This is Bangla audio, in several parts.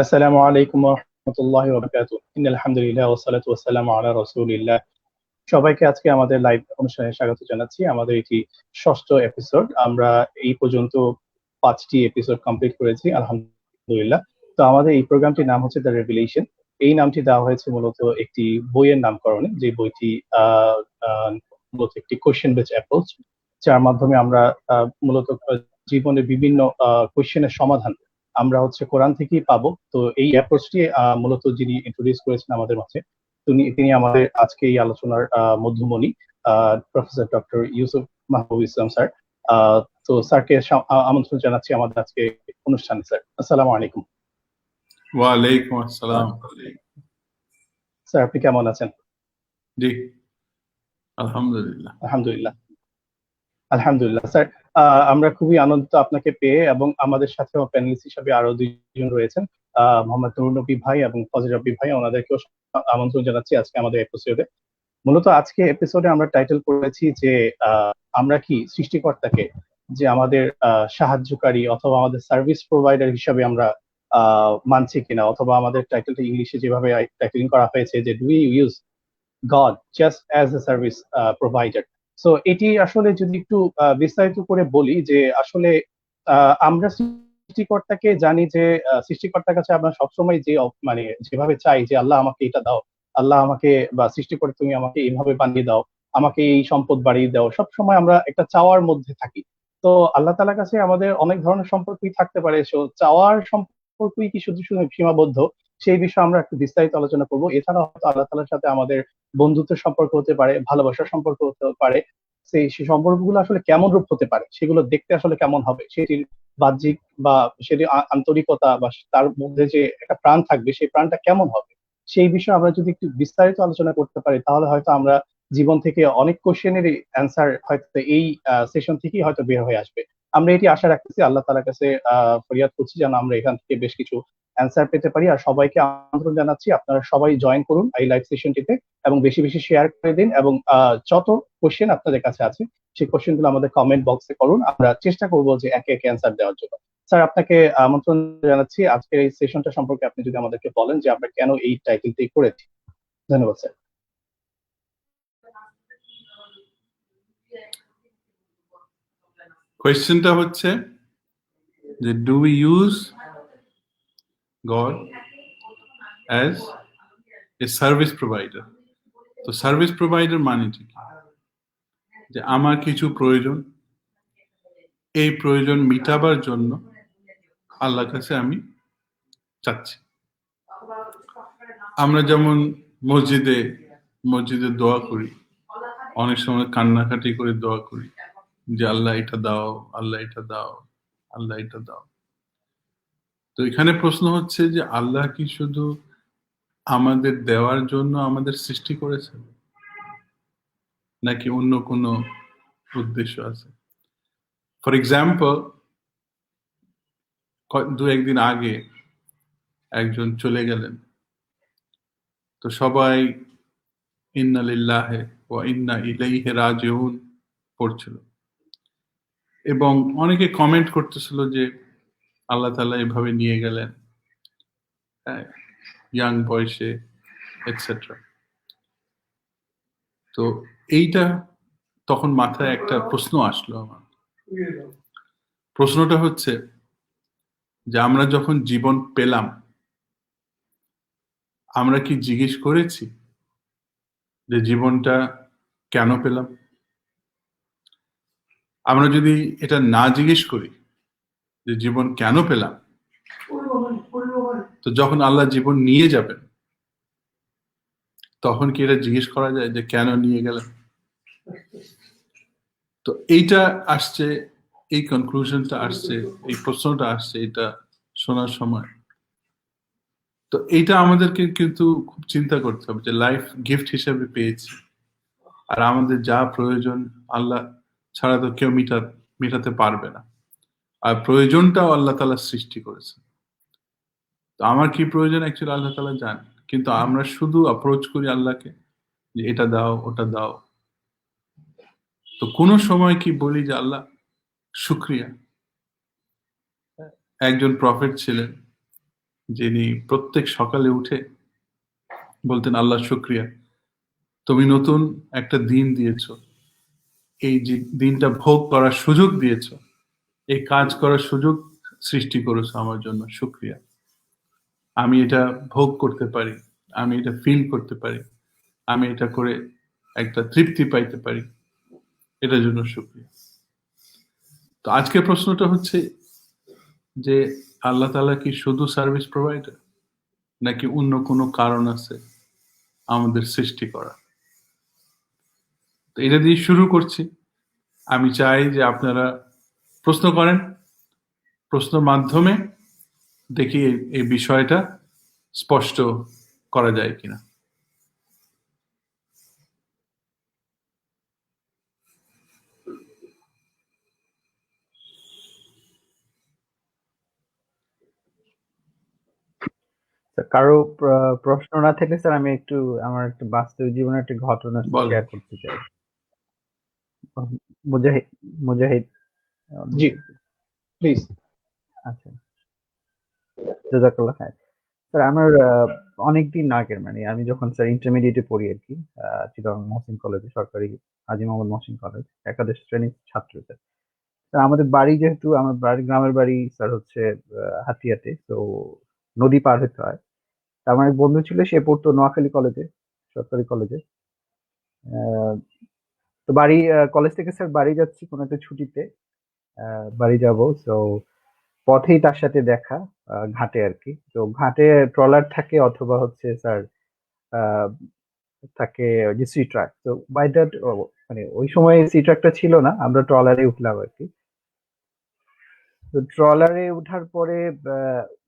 আসসালামু আলাইকুম ওয়া রাহমাতুল্লাহি ওয়া বারাকাতুহু। ইন্নাল হামদুলিল্লাহ ওয়াস সালাতু ওয়াস সালামু আলা রাসূলিল্লাহ। সবাইকে আজকে আমাদের লাইভ অনুষ্ঠানে স্বাগত জানাচ্ছি। আমাদের এটি ৬ষ্ঠ এপিসোড। আমরা এই পর্যন্ত ৫টি এপিসোড কমপ্লিট করেছি আলহামদুলিল্লাহ। তো আমাদের এই প্রোগ্রামটির নাম হচ্ছে দ্য রেভেলেশন। এই নামটি দেওয়া হয়েছে মূলত একটি বইয়ের নামকরণে, যে বইটি মূলত একটি কোয়েশ্চেন বেসড অ্যাপ্রোচ, যার মাধ্যমে আমরা মূলত জীবনের বিভিন্ন কোয়েশ্চেনের সমাধান আমরা হচ্ছে কোরআন থেকেই পাবো। তো এই অ্যাপ্রোচটি মূলত যিনি ইন্ট্রোডিউস করেছেন আমাদের মাঝে, তিনি আমাদের আজকে এই আলোচনার মধ্যমণি, প্রফেসর ডক্টর ইউসুফ মাহবুব ইসলাম স্যার। তো স্যারকে আমন্ত্রণ জানাচ্ছি আমাদের আজকে অনুষ্ঠানে। স্যার, আসসালামু আলাইকুম। ওয়ালাইকুম আসসালাম। স্যার, আপনি কেমন আছেন? জি, আলহামদুলিল্লাহ। আলহামদুলিল্লাহ। আলহামদুলিল্লাহ স্যার, আমরা খুবই আনন্দিত আপনাকে পেয়ে, এবং আমাদের সাথে প্যানেলিস্ট হিসেবে আরো দুইজন রয়েছেন, মোহাম্মদ নুরুন নবী ভাই এবং ফজল রব্বি ভাই। ওনাদেরকেও আমন্ত্রণ জানাচ্ছি আজকে আমাদের এপিসোডে। মূলত আজকে এপিসোডে আমরা টাইটেল করেছি যে আমরা কি সৃষ্টিকর্তাকে যে আমাদের সাহায্যকারী অথবা আমাদের সার্ভিস প্রোভাইডার হিসাবে আমরা মানছি কিনা, অথবা আমাদের টাইটেলটা ইংলিশে যেভাবে টাইটেলিং করা হয়েছে যে do you use God just as a service provider. So এটি আসলে যদি একটু বিস্তারিত করে বলি, যে আসলে আমরা সৃষ্টিকর্তাকে জানি যে সৃষ্টিকর্তার কাছে আমরা সবসময় যে মানে যেভাবে চাই যে আল্লাহ আমাকে এটা দাও, আল্লাহ আমাকে, বা সৃষ্টি করে তুমি আমাকে এইভাবে বানিয়ে দাও, আমাকে এই সম্পদ বাড়িয়ে দাও, সবসময় আমরা একটা চাওয়ার মধ্যে থাকি। তো আল্লাহ তাআলার কাছে আমাদের অনেক ধরনের সম্পর্কই থাকতে পারে, সো চাওয়ার সম্পর্কই কি শুধু শুধু সীমাবদ্ধ, সেই বিষয়ে আমরা একটু বিস্তারিত আলোচনা করবো। এছাড়া হয়তো আল্লাহ তাআলার সাথে আমাদের বন্ধুত্বের সম্পর্ক হতে পারে, ভালোবাসার সম্পর্ক হতে পারে। সেই সম্পর্কগুলো আসলে কেমন রূপ হতে পারে, সেগুলো দেখতে আসলে কেমন হবে, সেটির বাহ্যিক বা সেটি আন্তরিকতা বা তার মধ্যে যে একটা প্রাণ থাকবে, সেই প্রাণটা কেমন হবে, সেই বিষয়ে আমরা যদি একটু বিস্তারিত আলোচনা করতে পারি, তাহলে হয়তো আমরা জীবন থেকে অনেক কোশ্চেনেরই অ্যান্সার হয়তো এই সেশন থেকেই হয়তো বের হয়ে আসবে। আমরা এটি আশা রাখতেছি, আল্লাহ তাআলার কাছে ফরিয়াদ করছি যেন আমরা এখান থেকে বেশ কিছু অ্যান্সার পেতে পারি। আর সবাইকে আমন্ত্রণ জানাচ্ছি, আপনারা সবাই জয়েন করুন এই লাইভ সেশনটিতে, এবং বেশি বেশি শেয়ার করে দিন, এবং যত কোশ্চেন আপনাদের কাছে আছে সেই কোশ্চেন গুলো আমাদের কমেন্ট বক্সে করুন। আমরা চেষ্টা করবো যে একে একে অ্যান্সার দেওয়ার জন্য। স্যার, আপনাকে আমন্ত্রণ জানাচ্ছি। আজকের এই সেশনটা সম্পর্কে আপনি যদি আমাদেরকে বলেন যে আমরা কেন এই টাইটেলটি করেছি। ধন্যবাদ স্যার। কোয়েশ্চেনটা হচ্ছে যে do we use God as a service provider. তো সার্ভিস প্রোভাইডার মানে কি? যে আমার কিছু প্রয়োজন, এই প্রয়োজন মিটাবার জন্য আল্লাহর কাছে আমি চাচ্ছি। আমরা যেমন মসজিদে মসজিদে দোয়া করি, অনেক সময় কান্নাকাটি করে দোয়া করি যে আল্লাহ এটা দাও, আল্লাহ এটা দাও, আল্লাহ এটা দাও। তো এখানে প্রশ্ন হচ্ছে যে আল্লাহ কি শুধু আমাদের দেওয়ার জন্য আমাদের সৃষ্টি করেছেন, নাকি অন্য কোনো উদ্দেশ্য আছে? ফর এক্সাম্পল, দু একদিন আগে একজন চলে গেলেন, তো সবাই ইন্না লিল্লাহি ওয়া ইন্না ইলাইহি রাজিউন পড়ছিল, এবং অনেকে কমেন্ট করতেছিল যে আল্লাহ তাআলা এভাবে নিয়ে গেলেন, হ্যাঁ, ইয়াং বয়সে এটসেট্রা। তো এইটা তখন মাথায় একটা প্রশ্ন আসলো আমার। প্রশ্নটা হচ্ছে যে আমরা যখন জীবন পেলাম, আমরা কি জিজ্ঞেস করেছি যে জীবনটা কেন পেলাম? আমরা যদি এটা না জিজ্ঞেস করি যে জীবন কেন পেলাম, তো যখন আল্লাহ জীবন নিয়ে যাবেন, তখন কি এটা জিজ্ঞেস করা যায় যে কেন নিয়ে গেলেন? তো এইটা আসছে, এই কনক্লুশনটা আসছে, এই প্রশ্নটা আসছে এটা শোনার সময়। তো এইটা আমাদেরকে কিন্তু খুব চিন্তা করতে হবে যে লাইফ গিফট হিসেবে পেয়েছি, আর আমাদের যা প্রয়োজন আল্লাহ ছাড়া তো কেউ মেটাতে পারবে না, আর প্রয়োজনটাও আল্লাহ তাআলা সৃষ্টি করেছে। তো আমার কি প্রয়োজন অ্যাকচুয়ালি আল্লাহ তাআলা জানেন, কিন্তু আমরা শুধু অ্যাপ্রোচ করি আল্লাহকে যে এটা দাও, ওটা দাও। তো কোনো সময় কি বলি যে আল্লাহ শুকরিয়া? একজন প্রফেট ছিলেন, যিনি প্রত্যেক সকালে উঠে বলতেন আল্লাহ শুক্রিয়া, তুমি নতুন একটা দিন দিয়েছো, এই যে দিনটা ভোগ করার সুযোগ দিয়েছো, এই কাজ করার সুযোগ সৃষ্টি করেছো আমার জন্য, শুক্রিয়া। আমি এটা ভোগ করতে পারি, আমি এটা ফিল করতে পারি, আমি এটা করে একটা তৃপ্তি পাইতে পারি, এটার জন্য শুক্রিয়া। তো আজকের প্রশ্নটা হচ্ছে যে আল্লাহ তাআলা কি শুধু সার্ভিস প্রোভাইডার, নাকি অন্য কোনো কারণ আছে আমাদের সৃষ্টি করা? তো এটা দিয়ে শুরু করছি। আমি চাই যে আপনারা প্রশ্ন করেন, প্রশ্নের মাধ্যমে দেখি এই বিষয়টা স্পষ্ট করা যায় কিনা। কারো প্রশ্ন না থাকলে স্যার আমি একটু আমার একটা বাস্তব জীবনের একটা ঘটনা বলেন। শেয়ার করতে চাই। মুজাহিদ মুজাহিদ জি প্লিজ। আচ্ছা, জাযাকাল্লাহ খাইর। স্যার আমার অনেকদিন আগের, মানে আমি যখন স্যার ইন্টারমিডিয়েটে পড়ি আর কি, চিটাগং মহসিন কলেজে, সরকারি হাজী মোহাম্মদ মহসিন কলেজ, একাদশ শ্রেণীর ছাত্র স্যার। স্যার আমাদের বাড়ি, যেহেতু আমার বাড়ি গ্রামের বাড়ি স্যার হচ্ছে হাতিয়াতে, তো নদী পার হতে হয়। তা আমার এক বন্ধু ছিল, সে পড়তো নোয়াখালী কলেজে, সরকারি কলেজে। আহ, তো বাড়ি কলেজ থেকে স্যার বাড়ি যাচ্ছি কোনো একটা ছুটিতে, বাড়ি যাব। তো পথেই তার সাথে দেখা, ঘাটে আর কি। তো ঘাটে ট্রলার থাকে অথবা হচ্ছে স্যার আহ, থাকে যে সি ট্রাক। তো বাই দ্যাট, মানে ওই সময় সি ট্রাকটা ছিল না, আমরা ট্রলারে উঠলাম আর কি। তো ট্রলারে উঠার পরে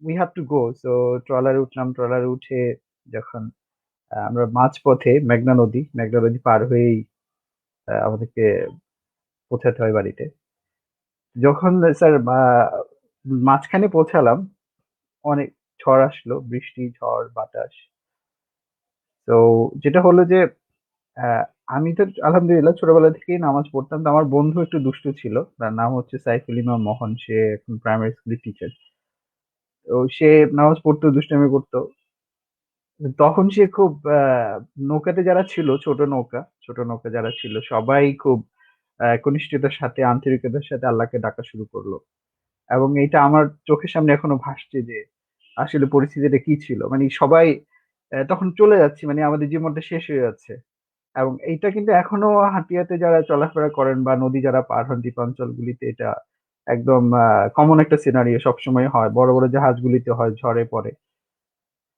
we have to go, so ট্রলারে উঠলাম। ট্রলারে উঠে যখন আমরা মাঝপথে মেঘনা নদী পার হয়েই আমাদেরকে পৌঁছাতে হয় বাড়িতে। যখন স্যার মাঝখানে পৌঁছালাম, অনেক ঝড় আসলো, বৃষ্টি, ঝড়, বাতাস। তো যেটা হলো যে আহ, আমি তো আলহামদুলিল্লাহ ছোটবেলা থেকেই নামাজ পড়তাম। তো আমার বন্ধু একটু দুষ্টু ছিল, তার নাম হচ্ছে সাইফুল ইমাম মোহন, সে এখন প্রাইমারি স্কুলের টিচার। তো সে নামাজ পড়তো, দুষ্টামি করতো। তখন সে খুব নৌকাতে যারা ছিল, ছোট নৌকা যারা ছিল সবাই খুব কনিষ্ঠতার সাথে, আন্তরিকতার সাথে আল্লাহকে ডাকা শুরু করলো। এবং এটা আমার চোখের সামনে এখনো ভাসছে যে আসলে পরিস্থিতিটা কি ছিল। মানে সবাই তখন চলে যাচ্ছে, মানে আমাদের জীবনটা শেষ হয়ে যাচ্ছে। এবং এইটা কিন্তু এখনো হাতিয়াতে যারা চলাফেরা করেন বা নদী যারা পার হন দ্বীপাঞ্চলগুলিতে, এটা একদম কমন একটা সিনারিও, সবসময় হয়, বড় বড় জাহাজগুলিতে হয় ঝড়ে পড়ে।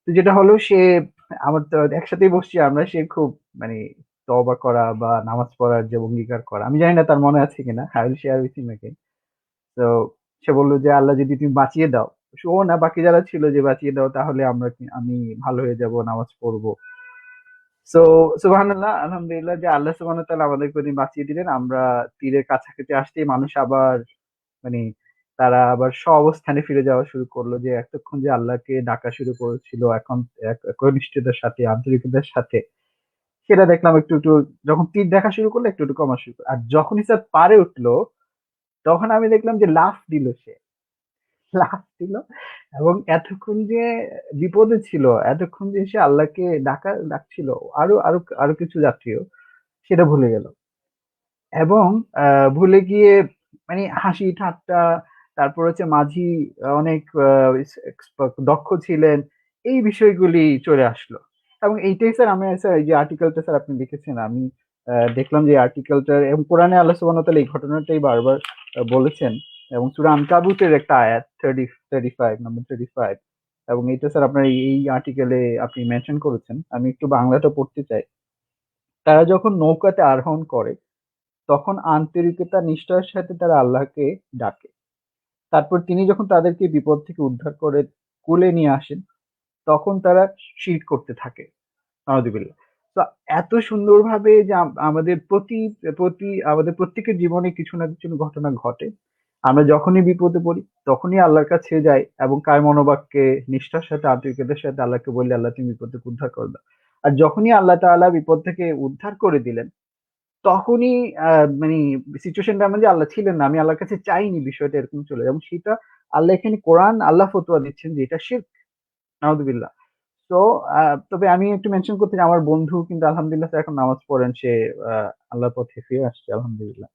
তো যেটা হলো, সে আমার তো একসাথেই বসছি আমরা, সে খুব মানে তওবা করা বা নামাজ পড়ার যে অঙ্গীকার করা, আমি জানি না তার মনে আছে কিনা, I will share with him again. তো সে বললো যে আল্লাহ যদি তুমি বাঁচিয়ে দাও, ও না, বাকি যারা ছিল, যে বাঁচিয়ে দাও তাহলে আমি ভালো হয়ে যাব, নামাজ পড়বো। সো সুবহানাল্লাহ, আলহামদুলিল্লাহ যে আল্লাহ সুবহানাহু ওয়া তাআলা আমাদেরকে ওদিন বাঁচিয়ে দিলেন। আমরা তীরের কাছাকাছি আসতেই মানুষ আবার মানে তারা আবার অবস্থানে ফিরে যাওয়া শুরু করলো, যে এতক্ষণ যে আল্লাহকে ডাকা শুরু করেছিল, এখন একনিষ্ঠতার সাথে, আন্তরিকতার সাথে, সেটা দেখলাম একটু একটু, যখন তীর দেখা শুরু করলো একটু একটু কমা শুরু করলো। আর যখনই স্যার পারে উঠলো, তখন আমি দেখলাম যে লাফ দিল সে, লাফ দিল। এবং এতক্ষণ যে বিপদে ছিল, এতক্ষণ যে সে আল্লাহকে ডাকছিল, আরো আরো আরো কিছু যাত্রীও, সেটা ভুলে গেল। এবং ভুলে গিয়ে মানে হাসি ঠাট্টা, তারপর হচ্ছে মাঝি অনেক দক্ষ ছিলেন, এই বিষয়গুলি চলে আসলো। এবং এইটাই স্যার, আমি স্যার এই যে আর্টিকেলটা স্যার আপনি লিখেছেন, আমি দেখলাম যে আর্টিকেলটা, এবং কোরআনে আল্লাহ সুবহানাহু ওয়া তাআলা এই ঘটনাটাই বারবার বলেছেন। এবং সূরা আনকাবুতের একটা আয়াত 35 নম্বর 35, এবং এটা স্যার আপনার এই আর্টিকেলে আপনি মেনশন করেছেন। আমি একটু বাংলাটা পড়তে চাই। তারা যখন নৌকাতে আরোহণ করে, তখন আন্তরিকতা নিষ্ঠার সাথে তারা আল্লাহকে ডাকে। তারপর তিনি যখন তাদেরকে বিপদ থেকে উদ্ধার করে কুলে নিয়ে আসেন, তখন তারা শিরক করতে থাকে। নাউযুবিল্লাহ। তো এত সুন্দরভাবে যে আমাদের প্রতি প্রতি আমাদের প্রত্যেকের জীবনে কিছু না কিছু ঘটনা ঘটে। আমরা যখনই বিপদে পড়ি, তখনই আল্লাহর কাছে যাই এবং কায় মনোবাক্যে নিষ্ঠার সাথে, আন্তরিকতার সাথে আল্লাহকে বললে, আল্লাহ তুমি বিপদ থেকে উদ্ধার করে দাও। আর যখনই আল্লাহ তাআলা বিপদ থেকে উদ্ধার করে দিলেন, তখনই মানে সিচুয়েশনটা এমন যে আল্লাহ ছিলেন না, আমি আল্লাহর কাছে চাইনি, বিষয়টা এরকম চলে যায়। এবং সেটা আল্লাহ এখানে কোরআন আল্লাহ ফতোয়া দিচ্ছেন যে এটা শিরক। নাউযুবিল্লাহ। তো তবে আমি একটু মেনশন করতে চাই, আমার বন্ধু কিন্তু আলহামদুলিল্লাহ স্যার এখন নামাজ পড়েন, সে আল্লাহর পথে ফিরে আসছে আলহামদুলিল্লাহ।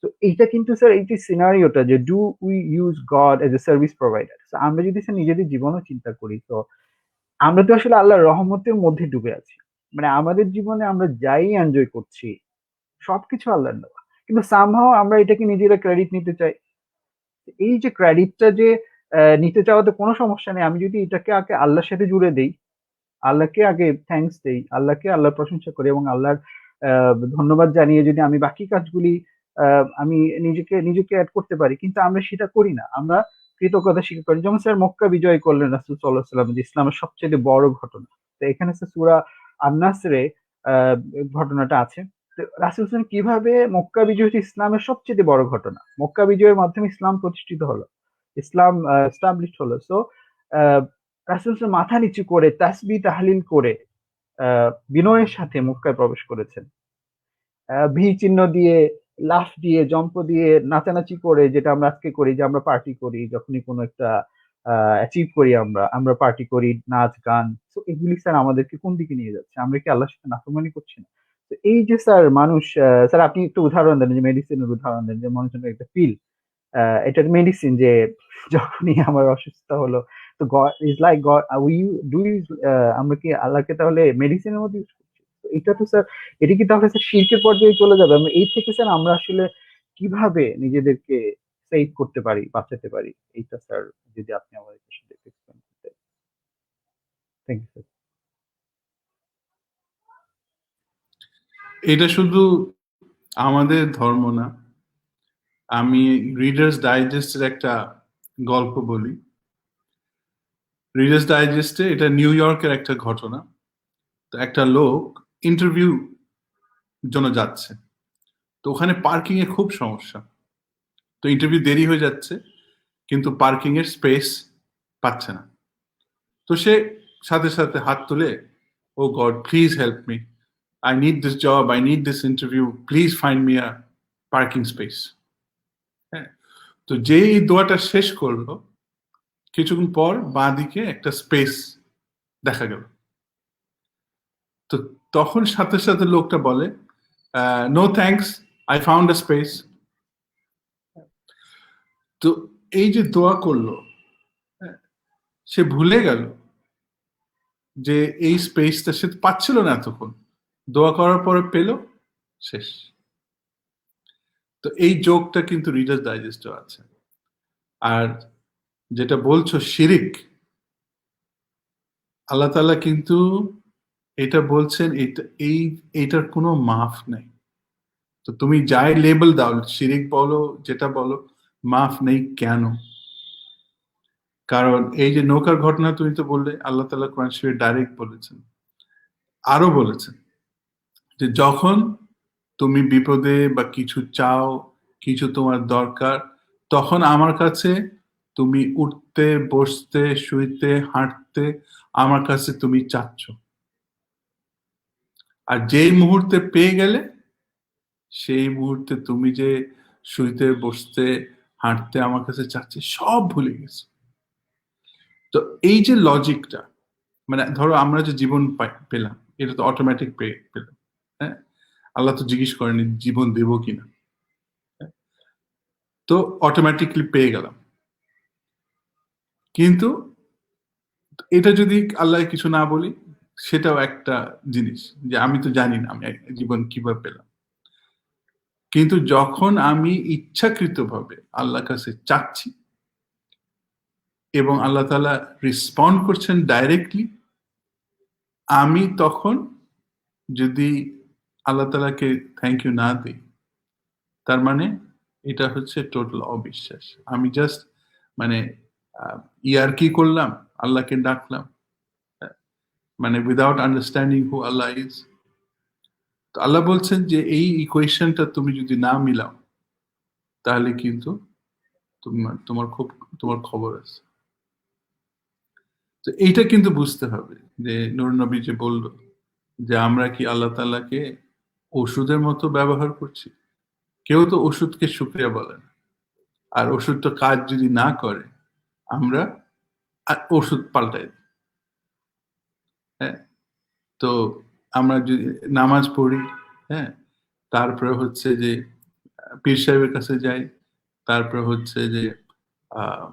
তো এইটা কিন্তু স্যার এই যে সিনারিওটা যে do we use god as a service provider, আমরা যদি স্যার নিজেদের জীবনও চিন্তা করি, তো আমরা তো আসলে আল্লাহর রহমতের মধ্যে ডুবে আছি। মানে আমাদের জীবনে আমরা যাই এনজয় করছি সবকিছু আল্লাহর দেওয়া, কিন্তু সামহাও আমরা এটাকে নিজেরা ক্রেডিট নিতে চাই। এই যে ক্রেডিটটা যে নিতে চাওয়াতে কোনো সমস্যা নেই, আমি যদি এটাকে আগে আল্লাহর সাথে জুড়ে দেই, আল্লাহকে আগে থ্যাঙ্কস দেই, আল্লাহকে আল্লাহর প্রশংসা করি এবং আল্লাহর ধন্যবাদ জানিয়ে যদি আমি বাকি কাজগুলি আমি নিজেকে অ্যাড করতে পারি, কিন্তু আমরা সেটা করি না। আমরা কৃতজ্ঞতা স্বীকার করি। যেমন স্যার মক্কা বিজয় করলেন রাসূল সাল্লাল্লাহু আলাইহি ওয়াসাল্লাম, যে ইসলামের সবচেয়ে বড় ঘটনা। তো এখানে স্যার সূরা আন-নাসরে আহ, ঘটনাটা আছে। তো রাসূল সাল্লাল্লাহু আলাইহি ওয়াসাল্লাম কিভাবে মক্কা বিজয় হচ্ছে ইসলামের সবচেয়ে বড় ঘটনা, মক্কা বিজয়ের মাধ্যমে ইসলাম প্রতিষ্ঠিত হলো, ইসলাম এস্টাবলিশ হলো। সো রাসূল মাথা নিচু করে তাসবিহ তাহলিল করে বিনয়ের সাথে মক্কায় প্রবেশ করেছেন। ভি চিহ্ন দিয়ে, লাফ দিয়ে, জম্প দিয়ে, নাচানাচি করে, যেটা আমরা আজকে করি, যে আমরা পার্টি করি যখনই কোনো একটা অ্যাচিভ করি, আমরা পার্টি করি, নাচ গান। তো এগুলি স্যার আমাদেরকে কোন দিকে নিয়ে যাচ্ছে? আমরা কি আল্লাহর সাথে নাফরমানি করছি না? তো এই যে স্যার মানুষ, স্যার আপনি একটু উদাহরণ দেন, যে মেডিসিনের উদাহরণ দেন, যে মনে হচ্ছে একটা পিল, এটার মেডিসিন, যে যখনই আমার অসুস্থ হলো, তো is like god we do আমরা কি আল্লাহকে তাহলে মেডিসিনের মধ্যে use করছি? তো এটা তো স্যার, এটা কি তাহলে স্যার শিরকের পর্যায়ে চলে যাবে? আমরা এই থেকে স্যার আমরা আসলে কিভাবে নিজেদেরকে সেভ করতে পারি, বাঁচাতে পারি? এইটা স্যার যদি আপনি আমাদের সাথে এক্সপ্লেন করতেন। Thank you sir. এটা শুধু আমাদের ধর্ম না, আমি রিডার্স ডাইজেস্টের একটা গল্প বলি। রিডার্স ডাইজেস্টে এটা নিউ ইয়র্কের একটা ঘটনা। তো একটা লোক ইন্টারভিউ জন্য যাচ্ছে, তো ওখানে পার্কিং এ খুব সমস্যা। তো ইন্টারভিউ দেরি হয়ে যাচ্ছে, কিন্তু পার্কিং এর স্পেস পাচ্ছে না। তো সে সাথে সাথে হাত তুলে, oh God please help me, I need this job, I need this interview, please find me a parking space. হ্যাঁ, তো যেই দোয়াটা শেষ করলো, কিছুক্ষণ পর বাঁ দিকে একটা স্পেস দেখা গেল। তো তখন সাথে সাথে লোকটা বলে, no thanks, I found a space. তো এই যে দোয়া করলো, হ্যাঁ, সে ভুলে গেল যে এই স্পেসটা সে পাচ্ছিল না এতক্ষণ, দোয়া করার পরে পেল, শেষ। তো এই যোগটা কিন্তু রিডার্স ডাইজেস্টও আছে। আর যেটা বলছো শিরিক, আল্লাহ তাআলা কিন্তু এটা বলছেন, এইটার কোনো মাফ নেই। তো তুমি যাই লেবেল দাও, শিরিক বলো যেটা বলো, মাফ নেই। কেন? কারণ এই যে নৌকার ঘটনা তুমি তো বললে, আল্লাহ তাআলা কোরআন শরীফে ডাইরেক্ট বলেছেন, আরো বলেছেন যে যখন তুমি বিপদে বা কিছু চাও, কিছু তোমার দরকার, তখন আমার কাছে তুমি উঠতে, বসতে, শুইতে, হাঁটতে আমার কাছে তুমি চাচ্ছ। আর যেই মুহূর্তে পেয়ে গেলে, সেই মুহূর্তে তুমি যে শুইতে, বসতে, হাঁটতে আমার কাছে চাচ্ছি, সব ভুলে গেছো। তো এই যে লজিকটা, মানে ধরো আমরা যে জীবন পেলাম, এটা তো অটোমেটিক পেলাম। হ্যাঁ, আল্লাহ তো জিজ্ঞেস করেনি জীবন দেবো কিনা, তো অটোমেটিকলি পেয়ে গেলাম। কিন্তু এটা যদি আল্লাহ কিছু না বলি, সেটাও একটা জিনিস, যে আমি তো জানি না আমি জীবন কিভাবে পেলাম। কিন্তু যখন আমি ইচ্ছাকৃতভাবে আল্লাহর কাছে চাচ্ছি এবং আল্লাহ তাআলা রেসপন্ড করছেন ডাইরেক্টলি, আমি তখন যদি আল্লাহ তাআলাকে থ্যাংক ইউ না দিই, তার মানে এটা হচ্ছে টোটাল অবিশ্বাস। আমি জাস্ট মানে ইয়ার্কি করলাম, আল্লাহকে ডাকলাম, মানে without understanding who Allah is. তো আল্লাহ বলছেন যে এই ইকুয়েশনটা তুমি যদি না মিলাও, তাহলে কিন্তু তোমার খবর আছে। তো এইটা কিন্তু বুঝতে হবে, যে নূর নবী যে বললো যে আমরা কি আল্লাহ তাআলাকে ওষুধের মতো ব্যবহার করছি? কেউ তো ওষুধকে শুকরিয়া বলে না। আর ওষুধটা কাজ যদি না করে, আমরা ওষুধ পাল্টাই দিই। হ্যাঁ, তো আমরা যদি নামাজ পড়ি, হ্যাঁ, তারপরে হচ্ছে যে পীর সাহেবের কাছে যাই, তারপরে হচ্ছে যে আহ,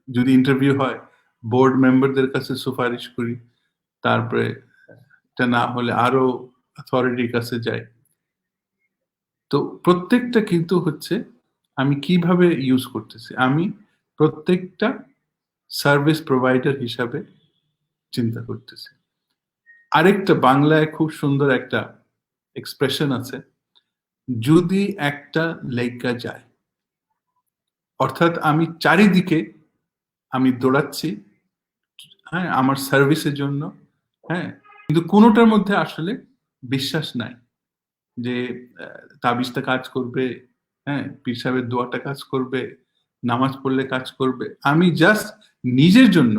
যদি ইন্টারভিউ হয় বোর্ড মেম্বারদের কাছে সুপারিশ করি, তারপরে এটা না হলে আরো অথরিটির কাছে যাই। তো প্রত্যেকটা কিন্তু হচ্ছে আমি কিভাবে ইউজ করতেছি, আমি প্রত্যেকটা সার্ভিস প্রোভাইডার হিসাবে চিন্তা করতেছি। আরেকটা বাংলায় খুব সুন্দর একটা এক্সপ্রেশন আছে, যদি একটা লেগা যায়, অর্থাৎ আমি চারিদিকে আমি দৌড়াচ্ছি, হ্যাঁ, আমার সার্ভিসের জন্য, হ্যাঁ, কিন্তু কোনোটার মধ্যে আসলে বিশ্বাস নাই যে তাবিজটা কাজ করবে, হ্যাঁ, পীর সাহেবের দোয়াটা কাজ করবে, নামাজ পড়লে কাজ করবে। আমি জাস্ট নিজের জন্য,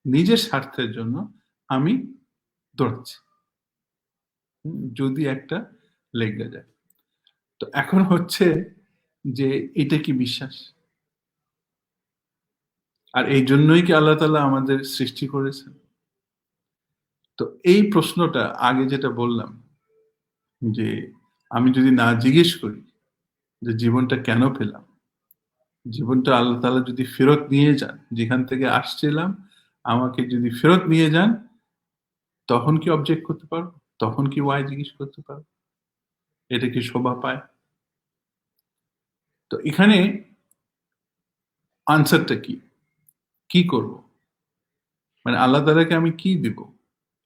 নিজের স্বার্থের জন্য আমি দৌড়াচ্ছি, যদি একটা লেগে যায়। তো এখন হচ্ছে যে এটা কি বিশ্বাস? আর এই জন্যই কি আল্লাহ তাআলা আমাদের সৃষ্টি করেছেন? তো এই প্রশ্নটা আগে যেটা বললাম, যে আমি যদি না জিজ্ঞেস করি যে জীবনটা কেন পেলাম, জীবনটা আল্লাহ তাআলা যদি ফেরত নিয়ে যান, যেখান থেকে আসছিলাম আমাকে যদি ফেরত নিয়ে যান, তখন কি অবজেক্ট করতে পারবো? তখন কি ওয়াই জিজ্ঞেস করতে পারবো? এটা কি শোভা পায়? তো এখানে আনসারটা কি, কি করব? মানে আল্লাহ তাআলাকে আমি কি দিব?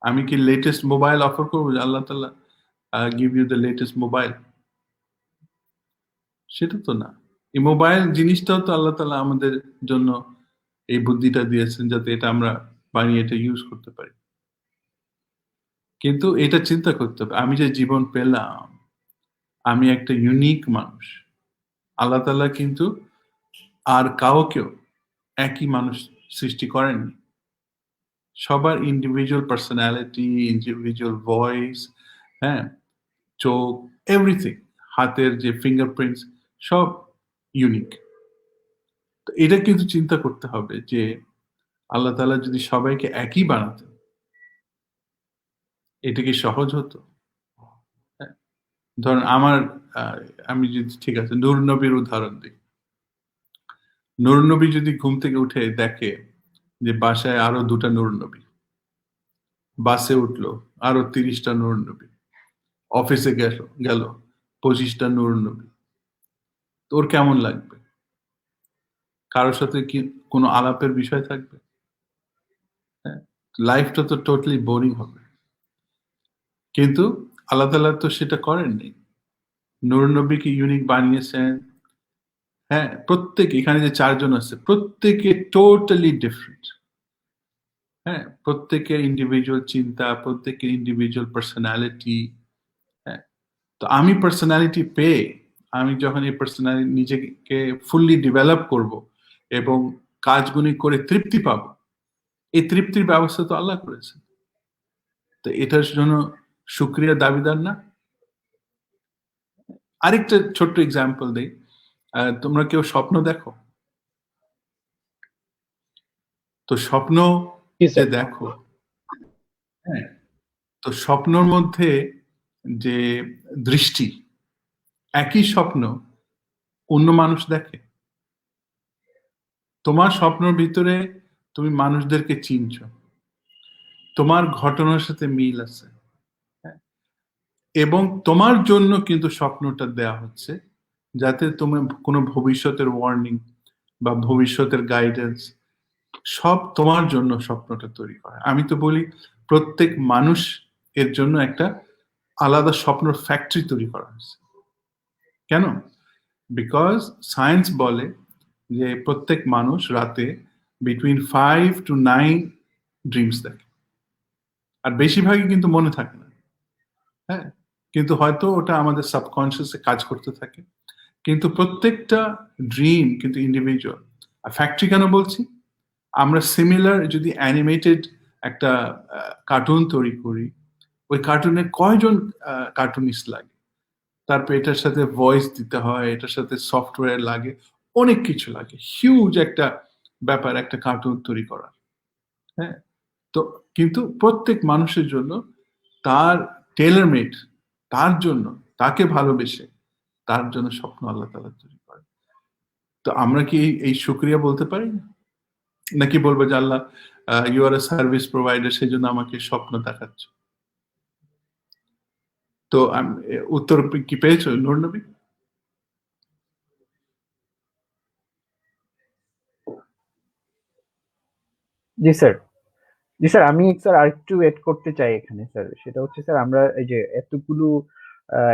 আমি কি লেটেস্ট মোবাইল অফার করবো যে আল্লাহ তাআলা give you the latest mobile? সেটা তো না। এই মোবাইল জিনিসটাও তো আল্লাহ তাআলা আমাদের জন্য এই বুদ্ধিটা দিয়েছেন যাতে এটা আমরা বানিয়ে এটা ইউজ করতে পারি। কিন্তু এটা চিন্তা করতে হবে, আমি যে জীবন পেলাম, আমি একটা ইউনিক মানুষ। আল্লাহ তাআলা কিন্তু আর কাউকেও একই মানুষ সৃষ্টি করেননি। সবার ইন্ডিভিজুয়াল পার্সোনালিটি, ইন্ডিভিজুয়াল ভয়েস, হ্যাঁ, চোখ, এভরিথিং, হাতের যে ফিঙ্গারপ্রিন্টস, সব ইউনিক। তো এটা কিন্তু চিন্তা করতে হবে যে আল্লাহ তাআলা যদি সবাইকে একই বানাতেন, এটা কি সহজ হতো? হ্যাঁ, ধরুন আমার আহ, আমি যদি, ঠিক আছে, নূর নবীর উদাহরণ দিই। নূর নবী যদি ঘুম থেকে উঠে দেখে যে বাসায় আরো 2টা নূর নবী, বাসে উঠলো আরো 30টা নূর নবী, অফিসে গেল গেল 25টা নূর নবী, তোর কেমন লাগবে? কারোর সাথে কি কোনো আলাপের বিষয় থাকবে? হ্যাঁ, লাইফটা তো টোটালি বোরিং হবে। কিন্তু আল্লাহ তাআলা তো সেটা করেননি। নূর নবীকে ইউনিক বানিয়েছেন। হ্যাঁ, প্রত্যেক, এখানে যে 4জন আছে প্রত্যেকে টোটালি ডিফারেন্ট। হ্যাঁ, প্রত্যেকের ইন্ডিভিজুয়াল চিন্তা, প্রত্যেকের ইন্ডিভিজুয়াল পার্সোনালিটি। হ্যাঁ, তো আমি পার্সোনালিটি পেয়ে আমি যখন এই পার্সোনালিটি নিজেকে ফুললি ডেভেলপ করব এবং কাজগুলি করে তৃপ্তি পাবো, এই তৃপ্তির ব্যবস্থা তো আল্লাহ করেছেন। তো এটার জন্য শুকরিয়া দাবিদার না? আরেকটা ছোট্ট এক্সাম্পল দেই। তোমরা কেউ স্বপ্ন দেখো? তো স্বপ্ন জি যে স্যার। দেখো, হ্যাঁ, তো স্বপ্নর মধ্যে যে দৃষ্টি, একই স্বপ্ন অন্য মানুষ দেখে। তোমার স্বপ্নের ভিতরে তুমি মানুষদেরকে চিনছো, তোমার ঘটনার সাথে মিল আছে, হ্যাঁ, এবং তোমার জন্য কিন্তু স্বপ্নটা দেয়া হচ্ছে যাতে তুমি কোনো ভবিষ্যতের ওয়ার্নিং বা ভবিষ্যতের গাইডেন্স, সব তোমার জন্য স্বপ্নটা তৈরি করে। আমি তো বলি প্রত্যেক মানুষ এর জন্য একটা আলাদা স্বপ্নের ফ্যাক্টরি তৈরি করা হয়েছে। কেন? বিকজ সায়েন্স বলে যে প্রত্যেক মানুষ রাতে বিটুইন 5 to 9 ড্রিমস দেখে, আর বেশিরভাগই কিন্তু মনে থাকে না। হ্যাঁ, কিন্তু হয়তো ওটা আমাদের সাবকনসিয়াসে কাজ করতে থাকে। কিন্তু প্রত্যেকটা ড্রিম কিন্তু ইন্ডিভিজুয়াল। আর ফ্যাক্টরি কেন বলছি? আমরা সিমিলার যদি অ্যানিমেটেড একটা কার্টুন তৈরি করি, ওই কার্টুনে কয়জন কার্টুনিস্ট লাগে, তারপর এটার সাথে ভয়েস দিতে হয়, এটার সাথে সফটওয়্যার লাগে, অনেক কিছু লাগে, হিউজ একটা ব্যাপার একটা কার্টুন তৈরি করা। হ্যাঁ, তো কিন্তু প্রত্যেক মানুষের জন্য তার টেইলর মেড, তার জন্য, তাকে ভালোবেসে তার জন্য স্বপ্ন আল্লাহ তাআলা তৈরি করে। তো আমরা কি এই শুকরিয়া বলতে পারি না? নাকি বলবো যে Allah you are a service provider, সেই জন্য আমাকে স্বপ্ন দেখাচ্ছ? তো উত্তর কি পেয়েছো নূর নবী? জি স্যার, জি স্যার, আমি স্যার আরেকটু এড করতে চাই এখানে স্যার। সেটা হচ্ছে স্যার, আমরা এই যে এতগুলো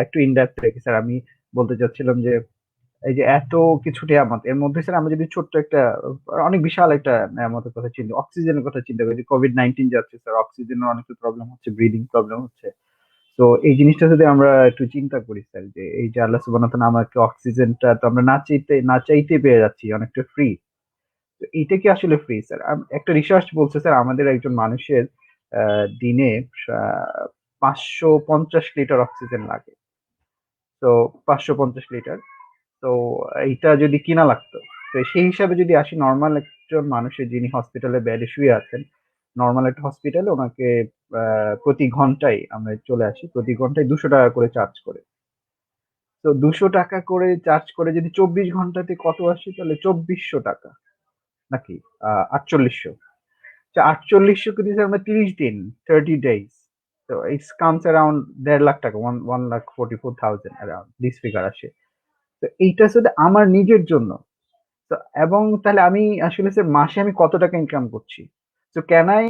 একটু ইনডেপথ রেখে স্যার আমি বলতে চাচ্ছিলাম যে এই যে এত কিছু নিয়ামত এর মধ্যে স্যার আমরা যদি ছোট্ট একটা অনেক বিশাল একটা নিয়ামতের কথা চিন্তা, অক্সিজেনের কথা চিন্তা করি, যে কোভিড-19 যাচ্ছে স্যার, অক্সিজেনের অনেক প্রবলেম হচ্ছে, ব্রিদিং প্রবলেম হচ্ছে। তো এই জিনিসটা যদি আমরা একটু চিন্তা করি স্যার, যে এই যে আল্লাহ সুবহানাহু ওয়া তাআলা আমাকে অক্সিজেনটা তো আমরা না চাইতে পেয়ে যাচ্ছি, অনেকটা ফ্রি। তো এইটা কি আসলে ফ্রি স্যার? একটা রিসার্চ বলছে স্যার, আমাদের একজন মানুষের দিনে 550 লিটার অক্সিজেন লাগে। তো 550 লিটার, তো এইটা যদি কিনা লাগতো, তো সেই হিসাবে যদি আসি, নর্মাল একজন মানুষের যিনি হসপিটালে বেডে শুয়ে আছেন, নর্মাল একটা হসপিটালে ওনাকে প্রতি ঘন্টায়, আমরা চলে আসি, প্রতি ঘন্টায় 200 টাকা করে চার্জ করে। তো 200 টাকা করে চার্জ করে যদি 24 ঘন্টাতে কত আসে, তাহলে 2400 টাকা, নাকি 4800। 4800 কে যদি আমরা 30 দিন, 30 days, তো ইটস কামস অ্যারাউন্ড 1.5 লাখ টাকা, 1,44,000 অ্যারাউন্ড দিস ফিগার আসে। তো এইটা শুধু আমার নিজের জন্য। তো এবং তাহলে আমি আসলে স্যার মাসে আমি কত টাকা ইনকাম করছি? So can I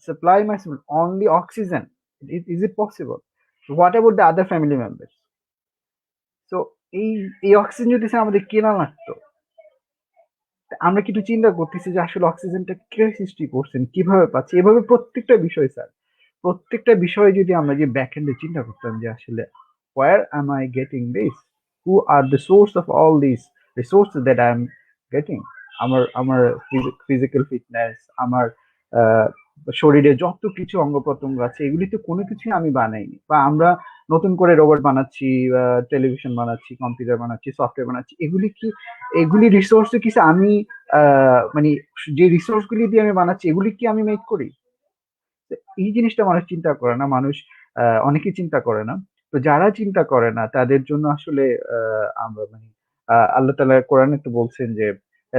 supply myself only oxygen? Is it possible? What about the other family members? So এই এই অক্সিজেন যদি স্যার আমাদের কেনা লাগতো, আমরা কি একটু চিন্তা করতেছি যে আসলে অক্সিজেনটা কে সৃষ্টি করছেন, কিভাবে পাচ্ছি? এভাবে প্রত্যেকটা বিষয় স্যার, প্রত্যেকটা বিষয়ে যদি আমরা যে ব্যাক এন্ডে চিন্তা করতাম যে আসলে where am I getting this? Who are the source of all these resources that I am getting? আমার ফিজিক্যাল ফিটনেস, আমার শরীরে যত কিছু অঙ্গ প্রত্যঙ্গ আছে, এগুলি তো কোনো কিছুই আমি বানাইনি, বা আমরা নতুন করে রোবট বানাচ্ছি, টেলিভিশন বানাচ্ছি, কম্পিউটার বানাচ্ছি, সফটওয়্যার বানাচ্ছি, এগুলি রিসোর্স কি আমি মানে যে রিসোর্স গুলি দিয়ে আমি বানাচ্ছি, এগুলি কি আমি মেক করি? তো এই জিনিসটা মানুষ চিন্তা করে না, মানুষ অনেকেই চিন্তা করে না। তো যারা চিন্তা করে না তাদের জন্য আসলে আমরা মানে আল্লাহ তাআলা কোরআনে তো বলছেন যে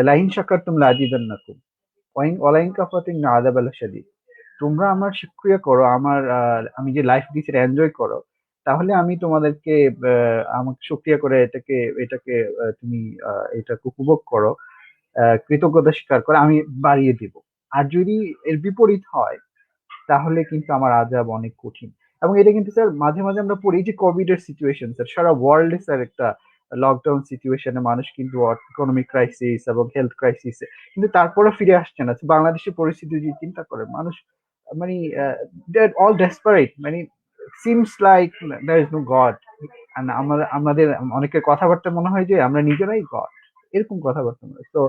লাইন শাকারতুম লাযিদান্নাকুম ওয়ালাইন কাফারতুম ইন্না আযাবা লাশাদীদ। তোমরা আমার শুকরিয়া করো, আমার আমি যে লাইফ দিয়েছি এনজয় করো, তাহলে আমি তোমাদেরকে আমাকে শুকরিয়া করে এটাকে এটাকে তুমি এটাকে উপভোগ করো, কৃতজ্ঞতা স্বীকার করে আমি বাড়িয়ে দিব। আর যদি এর বিপরীত হয়, তাহলে কিন্তু আমার আযাব অনেক কঠিন। এবং এটা কিন্তু স্যার মাঝে মাঝে আমরা পড়ি, যে কোভিড এর সিচুয়েশন স্যার, সারা ওয়ার্ল্ডে স্যার একটা লকডাউন সিচুয়েশনে মানুষ কিন্তু ইকোনমিক ক্রাইসিস এবং হেলথ ক্রাইসিস, কিন্তু তারপরে ফিরে আসছে না। বাংলাদেশের পরিস্থিতি যদি চিন্তা করে মানুষ, মানে দে আর অল ডেসপারেট, মানে seems like there is no God. আমাদের অনেকের কথাবার্তা মনে হয় যে আমরা নিজেরাই গড, এরকম কথাবার্তা মনে হয়। তো